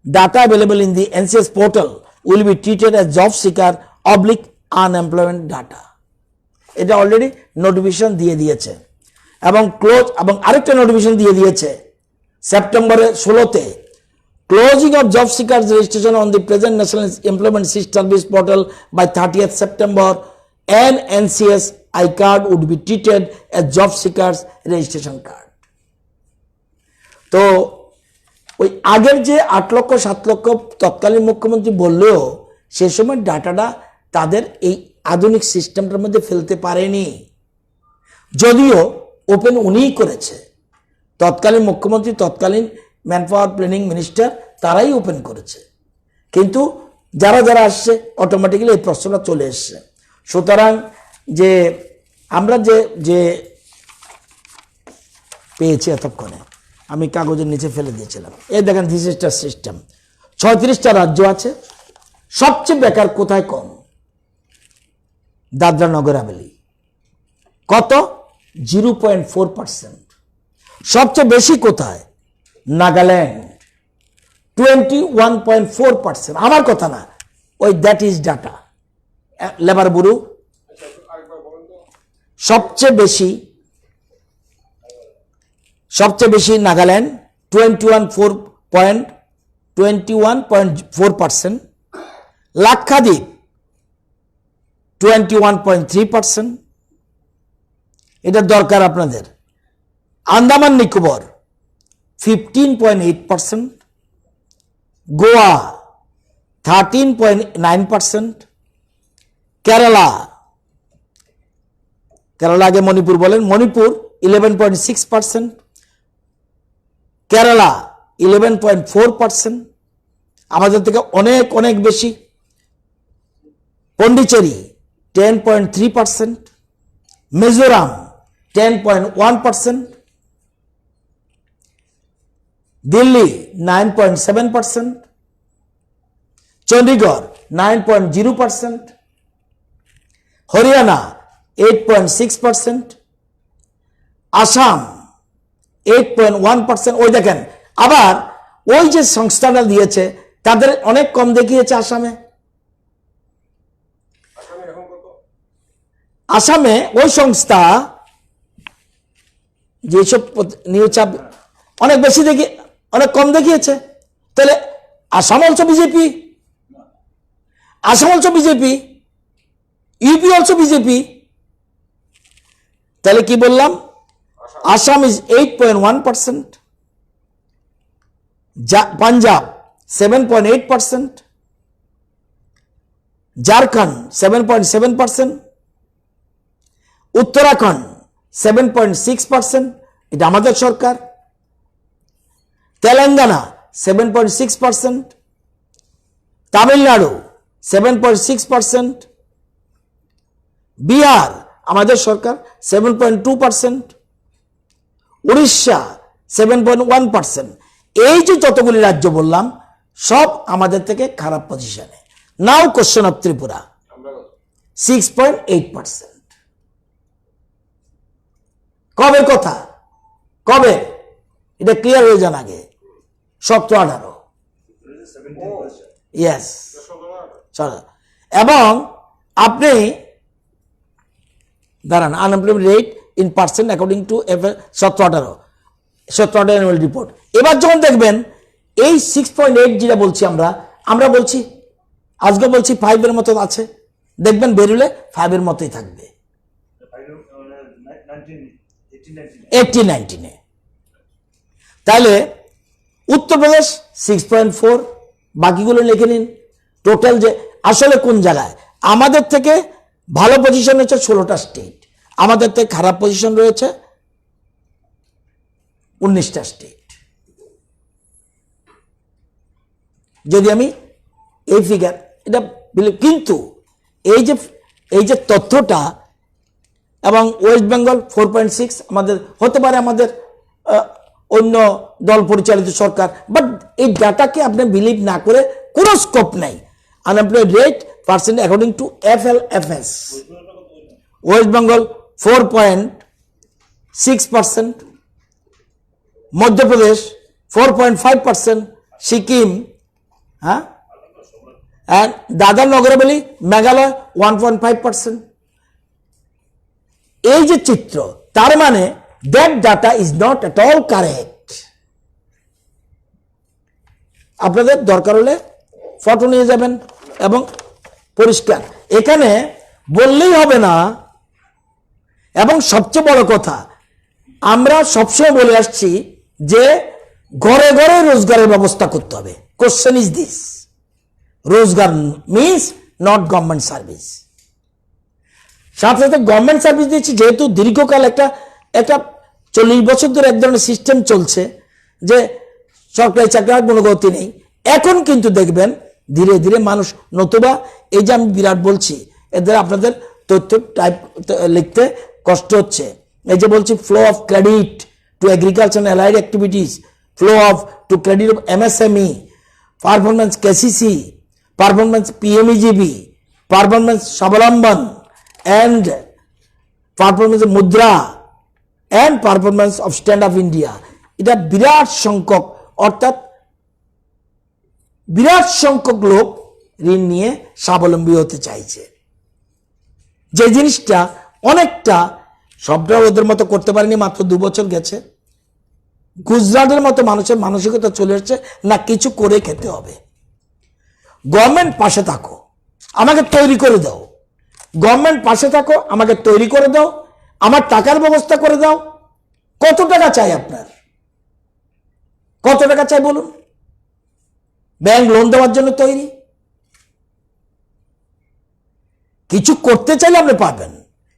data available in the NCS portal will be treated as job seeker / unemployment data। এটা অলরেডি নোটিফিকেশন দিয়ে দিয়েছে এবং ক্লোজ, এবং আরেকটা নোটিফিকেশন দিয়ে দিয়েছে সেপ্টেম্বরের 16-তে। Closing of job seekers registration on the present National Employment Service portal by 30th September, and NCS I-card would be treated as job seekers registration card। তো ওই আগের যে 8 লক্ষ 7 লক্ষ তৎকালীন মুখ্যমন্ত্রী বললেও সে সময় ডাটাটা তাদের এই আধুনিক সিস্টেমটার মধ্যে ফেলতে পারেনি, যদিও ওপেন উনিই করেছে। তৎকালীন মুখ্যমন্ত্রী, তৎকালীন ম্যানপাওয়ার প্ল্যানিং মিনিস্টার, তারাই ওপেন করেছে। কিন্তু যারা যারা আসছে অটোমেটিক্যালি এই প্রশ্নটা চলে এসছে। সুতরাং যে আমরা যে পেয়েছি এতক্ষণে, আমি কাগজের নিচে ফেলে দিয়েছিলাম, এই দেখেন দিস ইজ দ্য সিস্টেম। 36টা রাজ্য আছে। সবচেয়ে বেকার কোথায় কম? দাদরা নগর হাভেলি। কত? 0.4%। সবচেয়ে বেশি কোথায়? নাগাল্যান্ড, 21.4%। আমার কথা না, ওই that is data labour bureau. সবচেয়ে বেশি নাগাল্যান্ড 21.4%, লাক্ষাদ্বীপ 21.3%, এটা দরকার আপনাদের। আন্দামান নিকোবর 15.8%, গোয়া 13.9%, কেরালা আগে মণিপুর বলেন, মণিপুর 11.6%, কেরালা 11.4%, আমাদের থেকে অনেক অনেক বেশি। পন্ডিচেরি 10.3%, মিজোরাম 10.1%, দিল্লি 9.7%, চণ্ডীগড় 9.0%, হরিয়ানা 8.6%, আসাম 8.1%। ওই দেখেন, আবার ওই যে সংস্থাটা দিয়েছে তাদের অনেক কম দেখিয়েছে আসামে। আসামে ওই সংস্থা যেসব নিউজ অনেক বেশি দেখি, অনেক কম দেখিয়েছে। তাহলে Assam also BJP, UP also BJP. তাহলে কি বললাম? আসাম ইজ 8.1%, পাঞ্জাব 7.8%, ঝাড়খণ্ড 7.7%, উত্তরাখণ্ড 7.6%, এটা আমাদের সরকার, তেলেঙ্গানা 7.6%, তামিলনাড়ু 7.6%, বিহার আমাদের সরকার 7.2%, উড়িষ্যা 7.1%। এই যে যতগুলি রাজ্য বললাম সব আমাদের থেকে খারাপ পজিশনে। Now question of Tripura 6.8%। কবে কথা? কবে? এটা ক্লিয়ার হয়ে যান আগে। 17-18, ইয়েস। এবং আপনি দাঁড়ান, unemployment rate in percent according to 17-18 annual report. এবার যখন দেখবেন এই 6.8 যেটা বলছি আমরা বলছি আজকে বলছি 5 এর মতো আছে, দেখবেন বেরুলে 5 এর মতোই থাকবে 18-19-এ। তাহলে উত্তরপ্রদেশ 6.4, বাকিগুলো লিখে নিন। টোটাল যে আসলে কোন জায়গায় আমাদের থেকে ভালো পজিশন হচ্ছে 16টা স্টেট, আমাদের থেকে খারাপ পজিশন রয়েছে 19টা স্টেট। যদি আমি এই ফিগার এটা কিন্তু এই যে তথ্যটা এবং ওয়েস্ট বেঙ্গল 4.6 আমাদের হতে পারে আমাদের অন্য দল পরিচালিত সরকার, বাট এই ডাটাকে আপনি বিলিভ না করে কোনো স্কোপ নাই। Unemployed rate percent according to FLFS, West Bengal 4.6%, Madhya Pradesh 4.5%, Sikkim, হ্যাঁ, and দাদর নগরাবলী মেঘালয় 1.5%। এই যে চিত্র, তার মানে that data is not at all correct। আপনাদের দরকার হলে ফটো নিয়ে যাবেন এবং পরিষ্কার এখানে বললেই হবে না। এবং সবচেয়ে বড় কথা, আমরা সবসময় বলে আসছি যে ঘরে ঘরে রোজগারের ব্যবস্থা করতে হবে। কোশ্চেন ইজ দিস, রোজগার মিনস নট গভর্নমেন্ট সার্ভিস। সাথে সাথে গভর্নমেন্ট সার্ভিস দিচ্ছি যেহেতু দীর্ঘকাল একটা 40 বছর ধরে এক ধরনের সিস্টেম চলছে যে সরকারি চাকরির কোনো গতি নেই। এখন কিন্তু দেখবেন ধীরে ধীরে মানুষ, নতুবা এই যে আমি বিরাট বলছি এদের আপনাদের তথ্য টাইপ লিখতে কষ্ট হচ্ছে। এই যে বলছি flow of credit to agriculture and allied activities, flow of to credit of MSME, performance KCC, performance PMEGB, performance Swavalamban and performance Mudra and performance of stand up India. এটা বিরাট সংখ্যক, অর্থাৎ বিরাট সংখ্যক লোক ঋণ নিয়ে স্বাবলম্বী হতে চাইছে। যে জিনিসটা অনেকটা, সবটা ওদের মতো করতে পারেনি, মাত্র 2 বছর গেছে। গুজরাটের মতো মানুষের মানসিকতা চলে এসেছে না কিছু করে খেতে হবে। গভর্নমেন্ট পাশে থাকো, আমাকে তৈরি করে দাও, গভর্নমেন্ট পাশে থাকো, আমাকে তৈরি করে দাও, আমার টাকার ব্যবস্থা করে দাও। কত টাকা চাই আপনার? কত টাকা চাই বলুন? ব্যাংক লোন দেওয়ার জন্য তৈরি। কিছু করতে চাইলে আপনি পারবেন,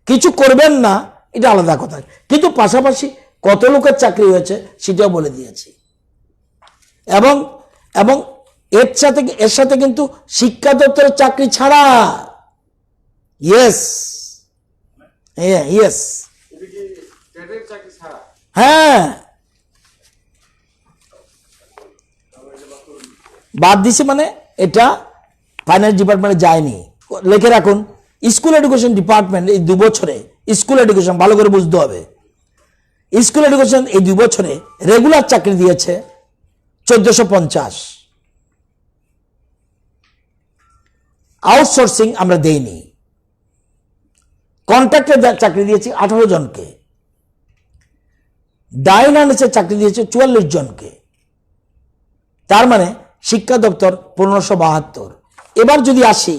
কিছু করবেন না এটা আলাদা কথা। কিন্তু পাশাপাশি কত লোকের চাকরি হয়েছে সেটাও বলে দিয়েছি। এবং এবং এর সাথে কিন্তু শিক্ষা দপ্তরের চাকরি ছাড়া, ইয়েস ইয়েস, হ্যাঁ বাদ দিছে, মানে এটা ফাইন্যান্স ডিপার্টমেন্টে যায়নি। লিখে রাখুন, স্কুল এডুকেশন ডিপার্টমেন্ট এই 2 বছরে, স্কুল এডুকেশন ভালো করে বুঝতে হবে, স্কুল এডুকেশন এই 2 বছরে রেগুলার চাকরি দিয়েছে 1450, আউটসোর্সিং আমরা দেইনি। কন্ট্রাক্টে চাকরি দিয়েছি 18 জনকে, ডাইনান্সে চাকরি দিয়েছে 44 জনকে। তার মানে শিক্ষা দপ্তর 1572। এবার যদি আসি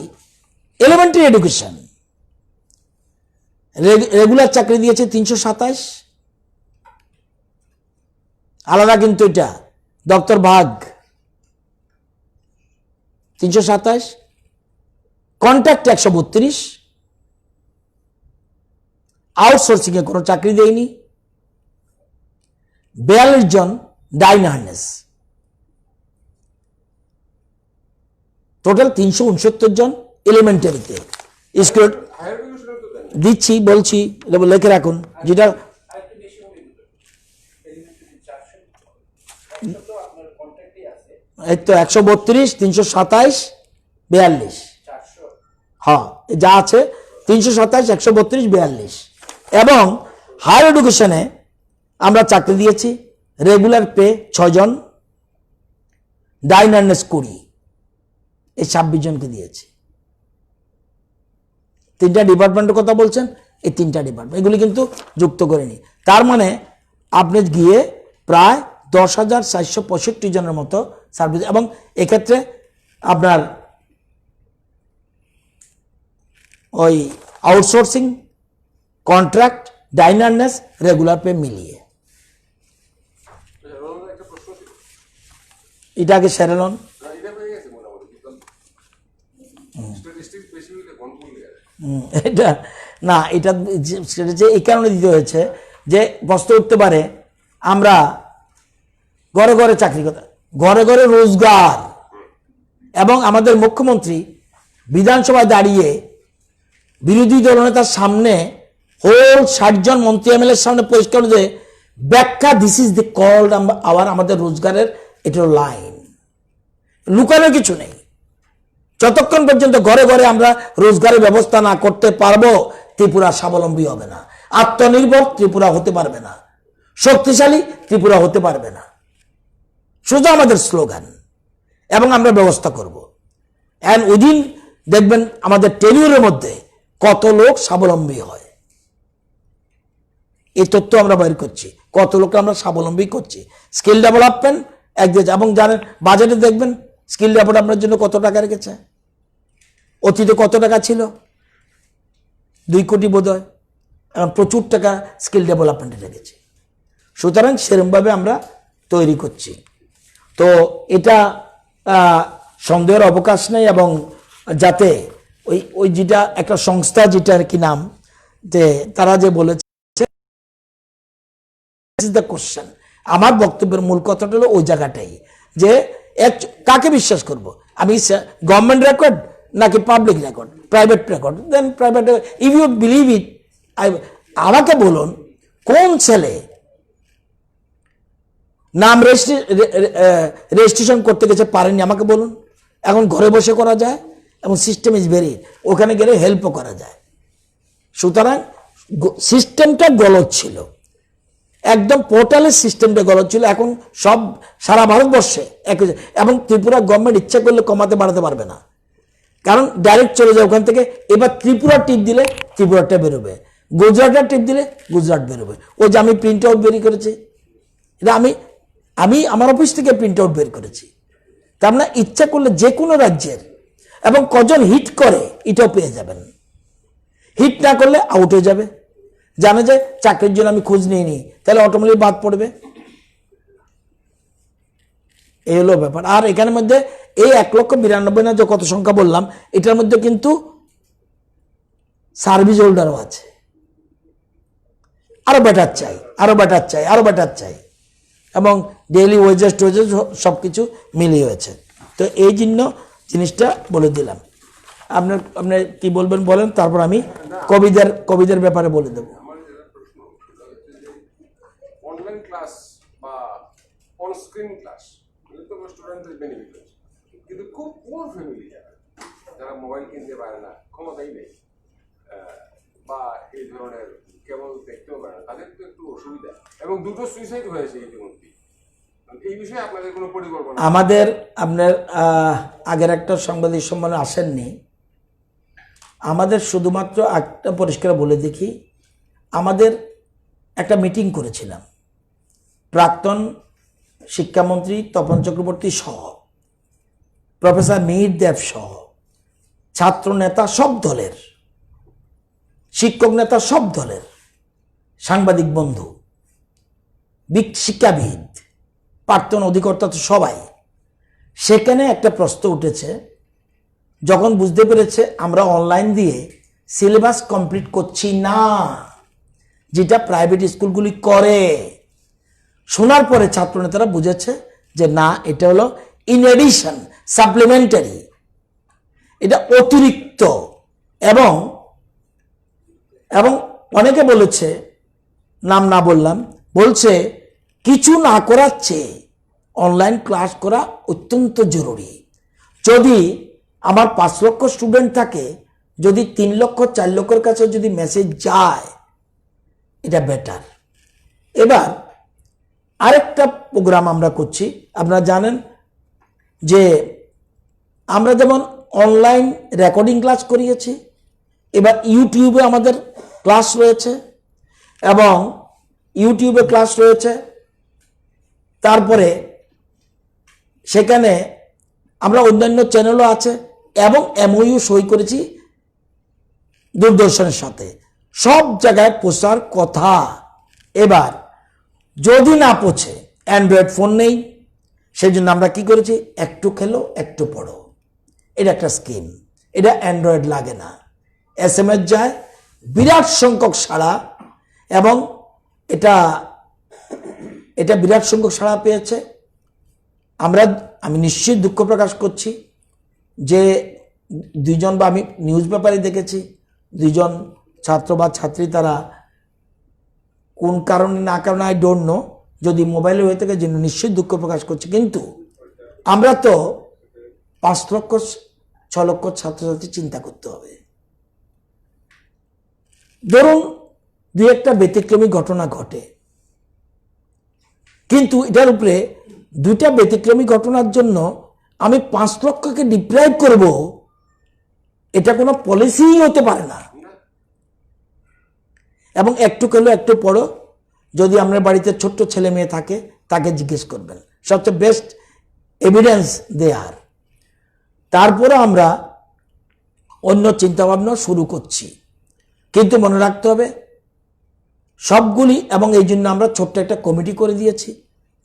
এলিমেন্টারি এডুকেশন, রেগুলার চাকরি দিয়েছে 327, আলাদা কিন্তু এটা ডক্টর ভাগ 327, কন্ট্রাক্ট 132, আউটসোর্সিং এ কোনো চাকরি দেয়নি 42 জন ডাইন হার্নেস, টোটাল 369 জন এলিমেন্টারিতে। স্কুল দিচ্ছি, বলছি, লিখে রাখুন যেটা এই তো 132, 327, 42, হ্যাঁ যা আছে 327, 132, 42। এবং হায়ার এডুকেশনে আমরা চাকরি দিয়েছি রেগুলার পে 6 জন, ডাইন হার্নেস 20, এই 26 জনকে দিয়েছি। 3টা ডিপার্টমেন্টের কথা বলছেন, এই 3টা ডিপার্টমেন্ট এগুলি কিন্তু যুক্ত করেনি। তার মানে আপনি গিয়ে প্রায় 10,465 জনের মতো সার্ভিস, এবং এক্ষেত্রে আপনার ওই আউটসোর্সিং, কন্ট্রাক্ট, ডাইন হার্নেস, রেগুলার পে মিলিয়ে। এটাকে সেরে লন। এটা না, এটা এই কারণে দিতে হয়েছে যে প্রশ্ন উঠতে পারে আমরা ঘরে ঘরে চাকরি কথা, ঘরে ঘরে রোজগার, এবং আমাদের মুখ্যমন্ত্রী বিধানসভায় দাঁড়িয়ে বিরোধী দলনেতার সামনে হোল 60 জন মন্ত্রী এমএলএর সামনে পরিষ্কার যে ব্যাখ্যা, দিস ইজ দি কল্ড আমাদের রোজগারের এটা লাইন, লুকানোর কিছু নেই। যতক্ষণ পর্যন্ত ঘরে ঘরে আমরা রোজগারের ব্যবস্থা না করতে পারবো, ত্রিপুরা স্বাবলম্বী হবে না, আত্মনির্ভর ত্রিপুরা হতে পারবে না, শক্তিশালী ত্রিপুরা হতে পারবে না। সোজা আমাদের স্লোগান, এবং আমরা ব্যবস্থা করব। অ্যান্ড উইদিন দেখবেন আমাদের টেনিউরের মধ্যে কত লোক স্বাবলম্বী হয়, এই তথ্য আমরা বের করছি, কত লোক আমরা স্বাবলম্বী করছি। স্কিল ডেভেলপমেন্ট এবং জানেন বাজেটে দেখবেন স্কিল ডেভেলপমেন্টের জন্য কত টাকা রেখেছে, অতীতে কত টাকা ছিল, 2 কোটি বোধ হয়, এবং প্রচুর টাকা স্কিল ডেভেলপমেন্টে রেখেছে। সুতরাং সেরকমভাবে আমরা তৈরি করছি। তো এটা সন্দেহের অবকাশ নেই, এবং যাতে ওই যেটা একটা সংস্থা, যেটার কি নাম, যে তারা যে বলেছে দ্য কোশ্চেন, আমার বক্তব্যের মূল কথাটা হলো ওই জায়গাটাই, যে কাকে বিশ্বাস করব আমি, গভর্নমেন্ট রেকর্ড নাকি public record, private record, then private, if you believe it. আমাকে বলুন কোন ছেলে নাম রেজিস্ট্রেশন করতে গেছে পারেননি, আমাকে বলুন। এখন ঘরে বসে করা যায়, এবং সিস্টেম ইজ ভেরি, ওখানে গেলে হেল্পও করা যায়। সুতরাং সিস্টেমটা গলদ ছিল, একদম পোর্টালের সিস্টেমটা গলদ ছিল। এখন সব সারা ভারতবর্ষে এবং ত্রিপুরা গভর্নমেন্ট ইচ্ছা করলে কমাতে বাড়াতে পারবে না, কারণ ডাইরেক্ট চলে যায় ওখান থেকে। এবার ত্রিপুরা টিপ দিলে ত্রিপুরাটা বেরোবে, গুজরাটের টিপ দিলে গুজরাট বেরোবে। ওই যে আমি প্রিন্ট আউট বের করেছি, এটা আমি আমার অফিস থেকে প্রিন্ট আউট বের করেছি। তার মানে ইচ্ছা করলে যে কোনো রাজ্যের, এবং কজন হিট করে এটাও পেয়ে যাবেন। হিট না করলে আউট হয়ে যাবে, জানা যায় চাকরির জন্য আমি খোঁজ নিয়ে নিই, তাহলে অটোমেটিক বাদ পড়বে। এই হলো ব্যাপার। আর এখানের মধ্যে এই 1,92,000 যে কত সংখ্যা বললাম, এটার মধ্যে কিন্তু সার্ভিস হোল্ডারও আছে। আরো বেটার চাই, আরো বেটার চাই, আরো বেটার চাই, এবং ডেইলি ওয়েজেস টোয়েজেস সবকিছু মিলিয়ে হয়েছে। তো এই জন্য জিনিসটা বলে দিলাম। আপনার কি বলবেন বলেন, তারপর আমি কবিদের ব্যাপারে বলে দেবো। অনলাইন ক্লাস বা অন স্ক্রিন ক্লাস স্টুডেন্টদের বেনিফিট হচ্ছে, কিন্তু খুব পুয়ার ফ্যামিলি যারা মোবাইল কিনতে পারে না, ক্ষমতাই নেই, বা এই ধরনের কেবল দেখতেও পারে না, তাদের তো একটু অসুবিধা, এবং 2টো সুইসাইড হয়েছে ইতিমধ্যে। এই বিষয়ে আপনাদের কোনো পরিকল্পনা? আপনার আগের একটা সাংবাদিক সম্মেলনে আসেননি, আমাদের শুধুমাত্র একটা পরিষ্কার বলে দেখি, আমাদের একটা মিটিং করেছিলাম প্রাক্তন শিক্ষামন্ত্রী তপন চক্রবর্তী সহ, প্রফেসর মিহির দেব সহ, ছাত্র নেতা সব দলের, শিক্ষক নেতা সব দলের, সাংবাদিক বন্ধু, শিক্ষাবিদ, প্রাক্তন অধিকর্তা তো সবাই। সেখানে একটা প্রশ্ন উঠেছে, যখন বুঝতে পেরেছে আমরা অনলাইন দিয়ে সিলেবাস কমপ্লিট করছি না, যেটা প্রাইভেট স্কুলগুলি করে, শোনার পরে ছাত্রনেতারা বুঝেছে যে না, এটা হলো ইন এডিশন, সাপ্লিমেন্টারি, এটা অতিরিক্ত। এবং এবং অনেকে বলেছে, নাম না বললাম, বলছে কিছু না করার চেয়ে অনলাইন ক্লাস করা অত্যন্ত জরুরি। যদি আমার 5 লক্ষ স্টুডেন্ট থাকে, যদি 3 লক্ষ 4 লক্ষের কাছে যদি মেসেজ যায়, এটা বেটার। এবার আরেকটা প্রোগ্রাম আমরা করছি। আপনারা জানেন যে আমরা যেমন অনলাইন রেকর্ডিং ক্লাস করিয়েছি, এবার ইউটিউবে আমাদের ক্লাস রয়েছে, এবং ইউটিউবে ক্লাস রয়েছে। তারপরে সেখানে আমরা অন্যান্য চ্যানেলও আছে, এবং এমওইউ সই করেছি দূরদর্শনের সাথে। সব জায়গায় পৌঁছার কথা। এবার যদি না পৌঁছে, অ্যান্ড্রয়েড ফোন নেই, সেই জন্য আমরা কি করেছি, একটু খেলো একটু পড়ো, এটা একটা স্কিম। এটা অ্যান্ড্রয়েড লাগে না, SMS যায়, বিরাট সংখ্যক সাড়া, এবং এটা বিরাট সংখ্যক সাড়া পেয়েছে। আমি নিশ্চিত দুঃখ প্রকাশ করছি যে 2জন, বা আমি নিউজ পেপারে দেখেছি 2জন ছাত্র বা ছাত্রী, তারা কোন কারণে না কারণে আই ডোন্ট নো, যদি মোবাইলে হয়ে থাকে জন্য নিশ্চয়ই দুঃখ প্রকাশ করছি। কিন্তু আমরা তো 5 লক্ষ 6 লক্ষ ছাত্রছাত্রী চিন্তা করতে হবে। ধরুন 2-একটা ব্যতিক্রমী ঘটনা ঘটে, কিন্তু এটার উপরে 2টা ব্যতিক্রমী ঘটনার জন্য আমি 5 লক্ষকে ডিপ্রাইভ করব, এটা কোনো পলিসিই হতে পারে না। এবং একটু খেলো একটু পড়ো, যদি আপনার বাড়িতে ছোট্ট ছেলে মেয়ে থাকে তাকে জিজ্ঞেস করবেন, সবচেয়ে বেস্ট এভিডেন্স দেয়ার। তারপরে আমরা অন্য চিন্তাভাবনা শুরু করছি, কিন্তু মনে রাখতে হবে সবগুলি। এবং এই জন্য আমরা ছোট্ট একটা কমিটি করে দিয়েছি,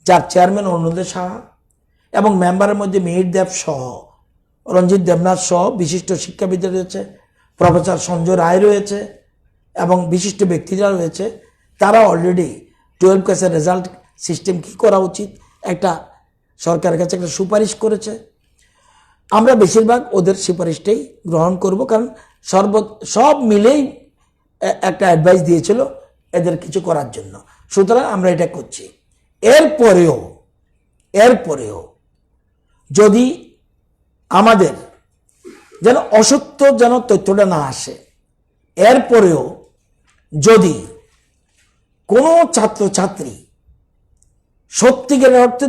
যার চেয়ারম্যান অরুণোদয় সাহা, এবং মেম্বারের মধ্যে মিহির দেব সহ, রঞ্জিত দেবনাথ সহ বিশিষ্ট শিক্ষাবিদ রয়েছে, প্রফেসর সঞ্জয় রায় রয়েছে, এবং বিশিষ্ট ব্যক্তিরা রয়েছে। তারা অলরেডি 12 ক্লাসের রেজাল্ট সিস্টেম কী করা উচিত একটা সরকারের কাছে একটা সুপারিশ করেছে। আমরা বেশিরভাগ ওদের সুপারিশটাই গ্রহণ করব, কারণ সব মিলেই একটা অ্যাডভাইস দিয়েছিল এদের কিছু করার জন্য। সুতরাং আমরা এটা করছি। এরপরেও যদি আমাদের যেন অসত্য যেন তথ্যটা না আসে, এরপরেও যদি কোনো ছাত্রছাত্রী সত্যিকারের অর্থে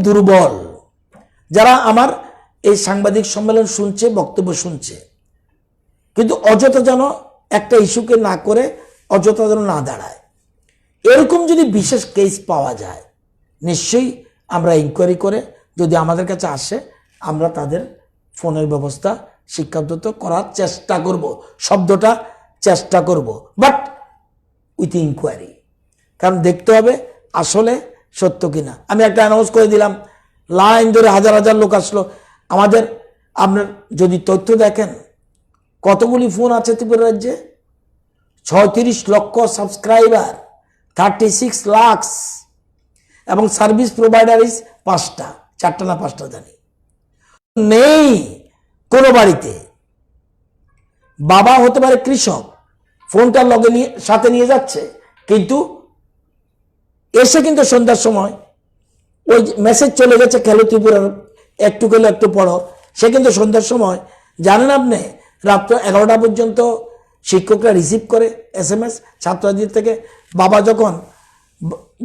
দুর্বল, যারা আমার এই সাংবাদিক সম্মেলন শুনছে, বক্তব্য শুনছে, কিন্তু অযথা যেন একটা ইস্যুকে না করে অযথা যেন না দাঁড়ায়, এরকম যদি বিশেষ কেস পাওয়া যায়, নিশ্চয়ই আমরা ইনকোয়ারি করে যদি আমাদের কাছে আসে, আমরা তাদের ফোনের ব্যবস্থা শিক্ষাদত্ত করার চেষ্টা করব। শব্দটা চেষ্টা করব, বাট উইথ ইনকোয়ারি, কারণ দেখতে হবে আসলে সত্য কিনা। আমি একটা অ্যানাউন্স করে দিলাম, লাইন ধরে হাজার হাজার লোক আসলো আমাদের। আপনার যদি তথ্য দেখেন কতগুলি ফোন আছে ত্রিপুরা রাজ্যে, 36 লক্ষ সাবস্ক্রাইবার, 36 লাখ, এবং সার্ভিস প্রোভাইডার ইস 5টা, 4টা না 5টা জানি নেই কোনো বাড়িতে। বাবা হতে পারে কৃষক, ফোনটা লগে নিয়ে সাথে নিয়ে যাচ্ছে, কিন্তু এসে কিন্তু সন্ধ্যার সময় ওই মেসেজ চলে গেছে, খেলো ত্রিপুরার একটু খেলো একটু পড়ো। সে কিন্তু সন্ধ্যার সময়, জানেন আপনি, রাত্র 11টা পর্যন্ত শিক্ষকরা রিসিভ করে SMS ছাত্রছাত্রীদের থেকে। বাবা যখন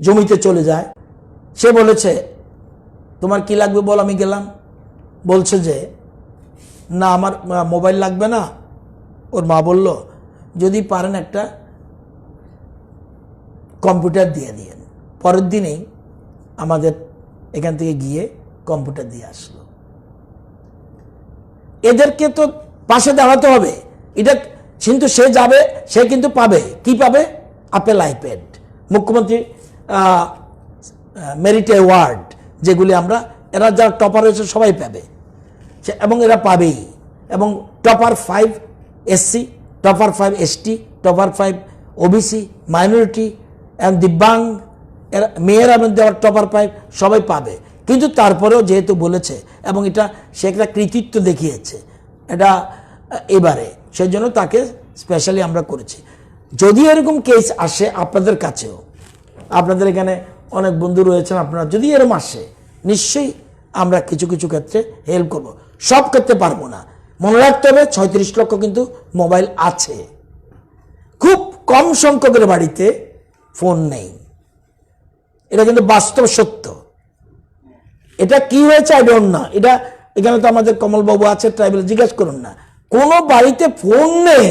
জমিতে চলে যায়, সে বলেছে তোমার কি লাগবে বল, আমি গেলাম। বলছে যে না আমার মোবাইল লাগবে না। ওর মা বলল যদি পারেন একটা কম্পিউটার দিয়ে দিয়েন। পরের দিনেই আমাদের এখান থেকে গিয়ে কম্পিউটার দিয়ে আসলো। এদেরকে তো পাশে দাঁড়াতে হবে। এটা কিন্তু সে যাবে, সে কিন্তু পাবে, কি পাবে? আপেল আইপ্যাড, মুখ্যমন্ত্রী মেরিট অ্যাওয়ার্ড, যেগুলি আমরা, এরা যারা টপার হয়েছে সবাই পাবে, এবং এরা পাবেই। এবং topper 5 SC, topper 5 ST, topper 5 OBC, minority এবং দিব্যাঙ্গ, এরা মেয়েরা মধ্যে আবার টপার 5 সবাই পাবে। কিন্তু তারপরেও যেহেতু বলেছে এবং এটা সে একটা কৃতিত্ব দেখিয়েছে এটা এবারে, সেই জন্য তাকে স্পেশালি আমরা করেছি। যদি এরকম কেস আসে আপনাদের কাছেও, আপনাদের এখানে অনেক বন্ধু রয়েছেন, আপনারা যদি এরকম আসে নিশ্চয়ই আমরা কিছু কিছু ক্ষেত্রে হেল্প করব। সব ক্ষেত্রে পারবো না, মনে রাখতে হবে 36 লক্ষ কিন্তু মোবাইল আছে, খুব কম সংখ্যকের বাড়িতে ফোন নেই। এটা কিন্তু বাস্তব সত্য। এটা কি হয়েছে আই ডোন্ট না, এটা এখানে তো আমাদের কমলবাবু আছে, ট্রাইবেল, জিজ্ঞেস করুন না, কোনো বাড়িতে ফোন নেই,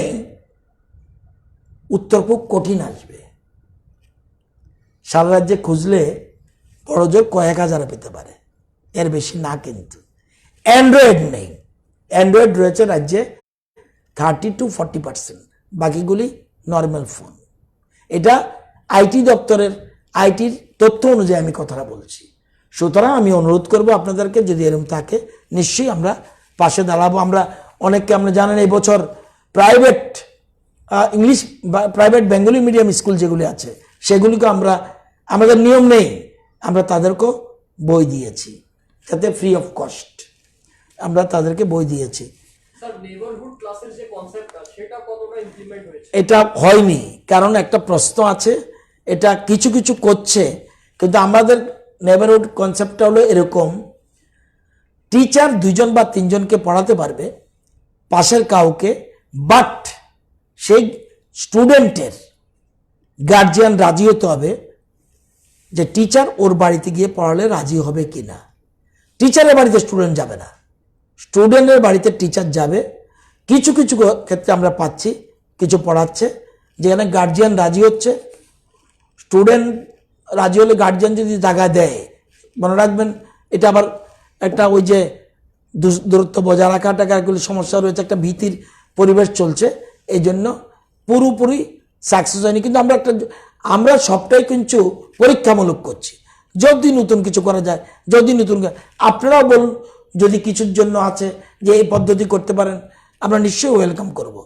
উত্তর খুব কঠিন আসবে। সারা রাজ্যে খুঁজলে বড় জোর কয়েক হাজারে পেতে পারে, এর বেশি না। কিন্তু অ্যান্ড্রয়েড নেই, অ্যান্ড্রয়েড রয়েছে রাজ্যে 30 to 40%, বাকিগুলি নর্মাল ফোন। এটা আইটি দপ্তরের আইটির তথ্য অনুযায়ী আমি কথাটা বলছি। সুতরাং আমি অনুরোধ করব আপনাদেরকে, যদি এরকম থাকে নিশ্চয়ই আমরা পাশে দাঁড়াবো। আমরা অনেককে, আমরা জানেন এই বছর প্রাইভেট ইংলিশ বা প্রাইভেট বেঙ্গলি মিডিয়াম স্কুল যেগুলি আছে সেগুলিকে আমরা, আমাদের নিয়ম নেই, আমরা তাদেরকেও বই দিয়েছি, যাতে ফ্রি অফ কস্ট আমরা তাদেরকে বই দিয়েছি। স্যার, নেইবারহুড ক্লাসের যে কনসেপ্টটা সেটা কতটা ইমপ্লিমেন্ট হয়েছে? এটা হয়নি, কারণ একটা প্রশ্ন আছে, এটা কিছু কিছু করছে, কিন্তু আমাদের নেইবারহুড কনসেপ্টটা হলো এরকম, টিচার 2 জন বা 3 জনকে পড়াতে পারবে, পাশের কাউকে, বাট সেই স্টুডেন্টের গার্জিয়ান রাজি হতে হবে যে টিচার ওর বাড়িতে গিয়ে পড়ালে রাজি হবে কিনা। টিচারের বাড়িতে স্টুডেন্ট যাবে না, স্টুডেন্টের বাড়িতে টিচার যাবে। কিছু কিছু ক্ষেত্রে আমরা পাচ্ছি কিছু পড়াচ্ছে যেখানে গার্জিয়ান রাজি হচ্ছে, স্টুডেন্ট রাজি হলে গার্জিয়ান যদি জায়গা দেয়, মনে রাখবেন এটা আবার একটা ওই যে দূরত্ব বজায় রাখা টাকাগুলি সমস্যা রয়েছে, একটা ভীতির পরিবেশ চলছে, এই জন্য পুরোপুরি সাকসেস হয়নি। কিন্তু আমরা সবটাই কিন্তু পরীক্ষামূলক করছি, যদি নতুন কিছু করা যায়, যদি নতুন, আপনারাও বলুন যদি কিছুর জন্য আছে যে এই পদ্ধতি করতে পারেন, আমরা নিশ্চয়ই ওয়েলকাম করব।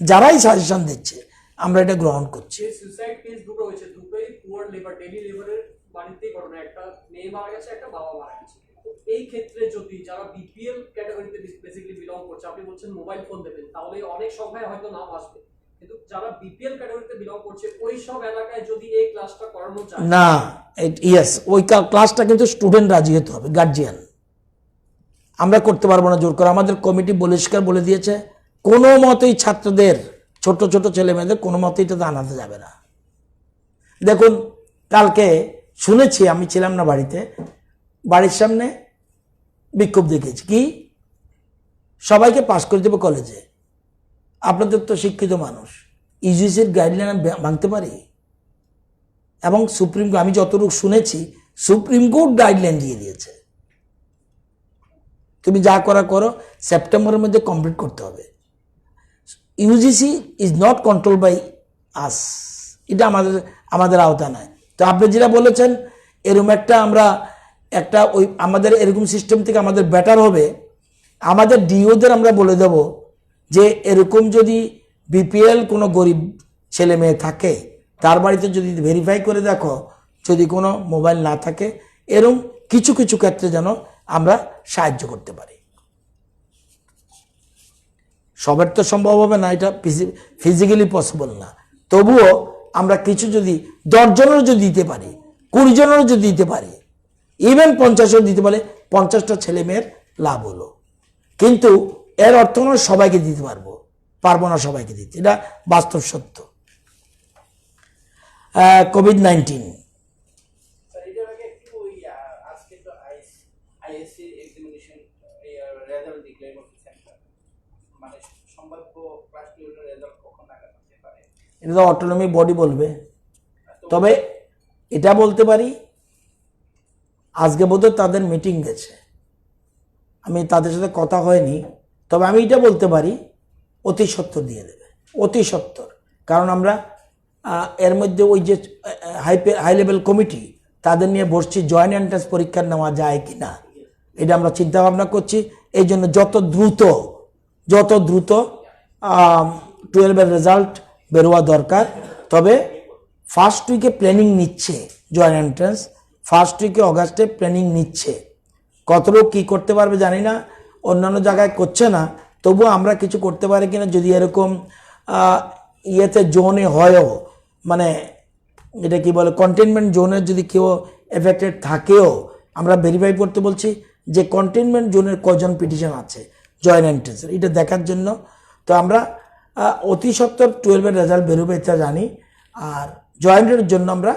যারাই সাজেশন দিচ্ছে আমরা এটা গ্রহণ করছি। যে সুইসাইড কেস দুটো হয়েছে, দুটোই পুয়ার লেবার, ডেলি লেবারের বাড়িতেই ঘটনা, একটা মেয়ে মারা গেছে, একটা বাবা মারা গেছে। এই ক্ষেত্রে যদি যারা বিপিএল ক্যাটাগরিতে বেসিক্যালি বিলং করছে, আপনি বলছেন মোবাইল ফোন দেবেন, তাহলে অনেক সংখ্যায় হয়তো নাম আসবে, কিন্তু যারা বিপিএল ক্যাটাগরিতে বিলং করছে ওই সব এলাকায় যদি এই ক্লাসটা করানো যায় না, ইয়েস, ওই ক্লাসটা কিন্তু স্টুডেন্ট রাজি হতে হবে, গার্জিয়ান। আমরা করতে পারবো না জোর করে, আমাদের কমিটি পরিষ্কার বলে দিয়েছে কোনো মতেই ছাত্রদের, ছোট ছোট ছেলে মেয়েদের কোনো মতেই এটা আনাতে যাবে না। দেখুন কালকে শুনেছি, আমি ছিলাম না বাড়িতে, বাড়ির সামনে বিক্ষোভ দেখেছি, কি সবাইকে পাস করে দেবে কলেজে। আপনাদের তো শিক্ষিত মানুষ, ইউজিসির গাইডলাইন ভাঙতে পারি? এবং সুপ্রিম কোর্ট, আমি যতটুকু শুনেছি সুপ্রিম কোর্ট গাইডলাইন দিয়ে দিয়েছে, তুমি যা করা করো, সেপ্টেম্বরের মধ্যে কমপ্লিট করতে হবে। UGC is not control by us, এটা আমাদের আওতা নয়। তো আপনি যেটা বলেছেন এরকম আমরা ওই আমাদের এরকম সিস্টেম থেকে আমাদের বেটার হবে, আমাদের ডিওদের আমরা বলে দেব যে এরকম যদি বিপিএল কোনো গরিব ছেলে মেয়ে থাকে, তার বাড়িতে যদি ভেরিফাই করে দেখো যদি কোনো মোবাইল না থাকে, এরকম কিছু কিছু ক্ষেত্রে যেন আমরা সাহায্য করতে পারি। সবার তো সম্ভব হবে না, এটা ফিজিক্যালি পসিবল না, তবুও আমরা কিছু যদি 10 জনেরও যদি দিতে পারি, 20 জনেরও যদি দিতে পারি, ইভেন 50-ও দিতে পারে, 50টা ছেলে মেয়ের লাভ হলো। কিন্তু এর অর্থ নয় সবাইকে দিতে পারবো না সবাইকে দিতে, এটা বাস্তব সত্য। কোভিড-19 এটা তো অটোনমি বডি বলবে, তবে এটা বলতে পারি আজকে বোধহয় তাদের মিটিং গেছে, আমি তাদের সাথে কথা হয়নি, তবে আমি এটা বলতে পারি অতি সত্বর দিয়ে দেবে, অতি সত্বর। কারণ আমরা এর মধ্যে ওই যে হাই লেভেল কমিটি তাদের নিয়ে বসছি, জয়েন্ট এন্ট্রান্স পরীক্ষা নেওয়া যায় কি না এটা আমরা চিন্তা ভাবনা করছি। এই জন্য যত দ্রুত 12-এর রেজাল্ট বেরোয়া দরকার। তবে ফার্স্ট উইকে প্ল্যানিং নিচ্ছে জয়েন্ট এন্ট্রান্স, ফার্স্ট উইকে অগাস্টে প্ল্যানিং নিচ্ছে। কতটুকু কী করতে পারবে জানি না, অন্যান্য জায়গায় করছে না, তবুও আমরা কিছু করতে পারি কিনা যদি এরকম ইয়েতে জোনে হয়ও, মানে এটা কি বলে কন্টেনমেন্ট জোনের যদি কেউ এফেক্টেড থাকেও আমরা ভেরিফাই করতে বলছি যে কন্টেনমেন্ট জোনের কজন পিটিশন আছে জয়েন্ট এন্ট্রান্সের, এটা দেখার জন্য। তো আমরা অতি সত্বর 12-এর রেজাল্ট বেরোবে এটা জানি। আর জয়েন্টের জন্য আমরা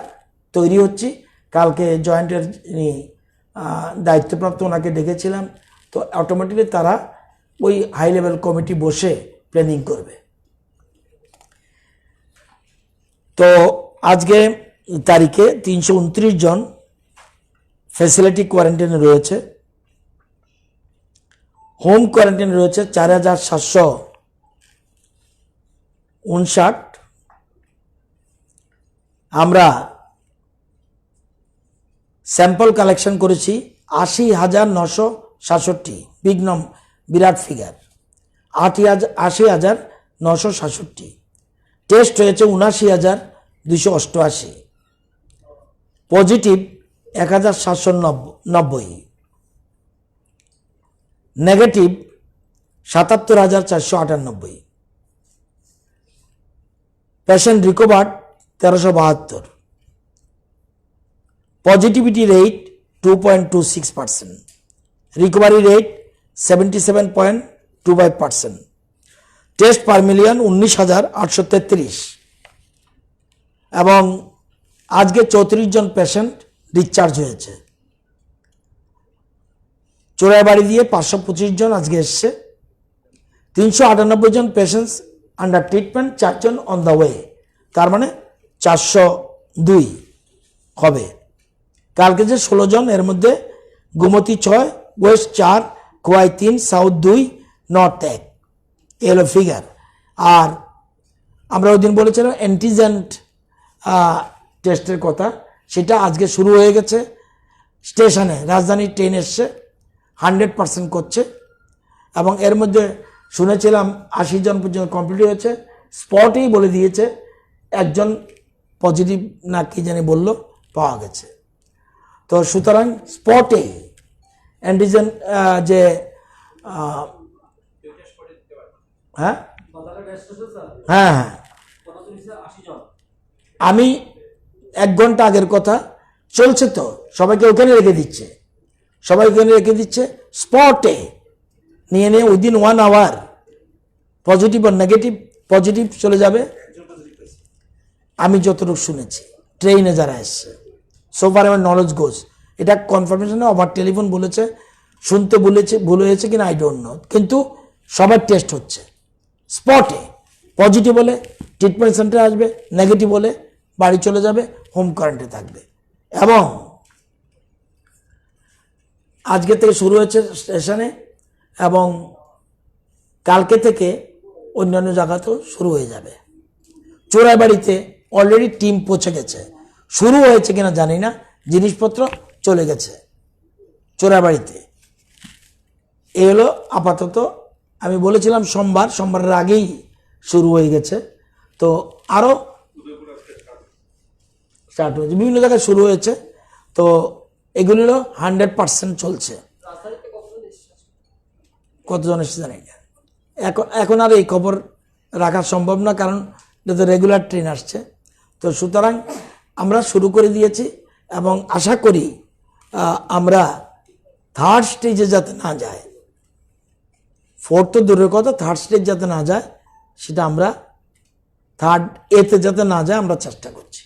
তৈরি হচ্ছি। কালকে জয়েন্টের দায়িত্বপ্রাপ্ত ওনাকে ডেকেছিলাম, তো অটোমেটিকলি তারা ওই হাই লেভেল কমিটি বসে প্ল্যানিং করবে। তো আজকে তারিখে 329 জন ফ্যাসিলিটি কোয়ারেন্টাইনে রয়েছে, হোম কোয়ারেন্টাইন রয়েছে 4759। আমরা স্যাম্পল কালেকশন করেছি 80,967, বিরাট ফিগার, 80,967। টেস্ট হয়েছে 79,288, positive 1,790, negative 77,498, patient recovered 1372, positivity rate 2.26%, recovery rate 77.25%, test per million 19,833 এবং আজকে 34 জন পেশেন্ট ডিসচার্জ হয়েছে। চোরাইবাড়ি দিয়ে 525 জন আজকে এসছে, 398 জন পেশেন্টস আন্ডার ট্রিটমেন্ট, 4 জন অন দ্য ওয়ে, তার মানে 402 হবে। কালকে যে 16 জন, এর মধ্যে Gomati 6, west 4, Khowai 3, south 2, north 1, এলো ফিগার। আর আমরা ওই দিন বলেছিলাম অ্যান্টিজেন্ট টেস্টের কথা, সেটা আজকে শুরু হয়ে গেছে। স্টেশনে রাজধানী ট্রেন এসছে, 100% করছে এবং এর মধ্যে শুনেছিলাম 80 জন পর্যন্ত কমপ্লিট হয়েছে। স্পটেই বলে দিয়েছে একজন পজিটিভ না কি জানি বলল পাওয়া গেছে। তো সুতরাং স্পটে অ্যান্টিজেন যে হ্যাঁ হ্যাঁ হ্যাঁ আমি 1 ঘন্টা আগের কথা চলছে, তো সবাইকে ওখানে রেখে দিচ্ছে, স্পটে নিয়ে উইদিন 1 আওয়ার পজিটিভ আর নেগেটিভ, পজিটিভ চলে যাবে। আমি যতটুকু শুনেছি ট্রেনে যারা এসছে, সোফার আমার নলেজ গোজ, এটা কনফার্মেশনে ওভার টেলিফোন বলেছে, শুনতে বলেছে, ভুল হয়েছে কিনা আই ডোন্ট নো, কিন্তু সবার টেস্ট হচ্ছে স্পটে। পজিটিভ হলে ট্রিটমেন্ট সেন্টারে আসবে, নেগেটিভ হলে বাড়ি চলে যাবে, হোম কোয়ারেন্টাইনে থাকবে। এবং আজকে থেকে শুরু হয়েছে স্টেশনে এবং কালকে থেকে অন্যান্য জায়গাতেও শুরু হয়ে যাবে। চোরাইবাড়িতে অলরেডি টিম পৌঁছে গেছে, শুরু হয়েছে কিনা জানি না, জিনিসপত্র চলে গেছে চোরাইবাড়িতে। এই হলো আপাতত, আমি বলেছিলাম সোমবারের আগেই শুরু হয়ে গেছে, তো আরও স্টার্ট হয়েছে, বিভিন্ন জায়গায় শুরু হয়েছে। তো এগুলো 100% চলছে। কতজন এসে জানি না, এখন আর এই খবর রাখা সম্ভব না, কারণ এটা তো রেগুলার ট্রেন আসছে। তো সুতরাং আমরা শুরু করে দিয়েছি এবং আশা করি আমরা 3rd স্টেজে যাতে না যায়, 4th তো দূরের কথা, 3rd স্টেজ যাতে না যায়, সেটা আমরা 3rd এতে যাতে না যায় আমরা চেষ্টা করছি।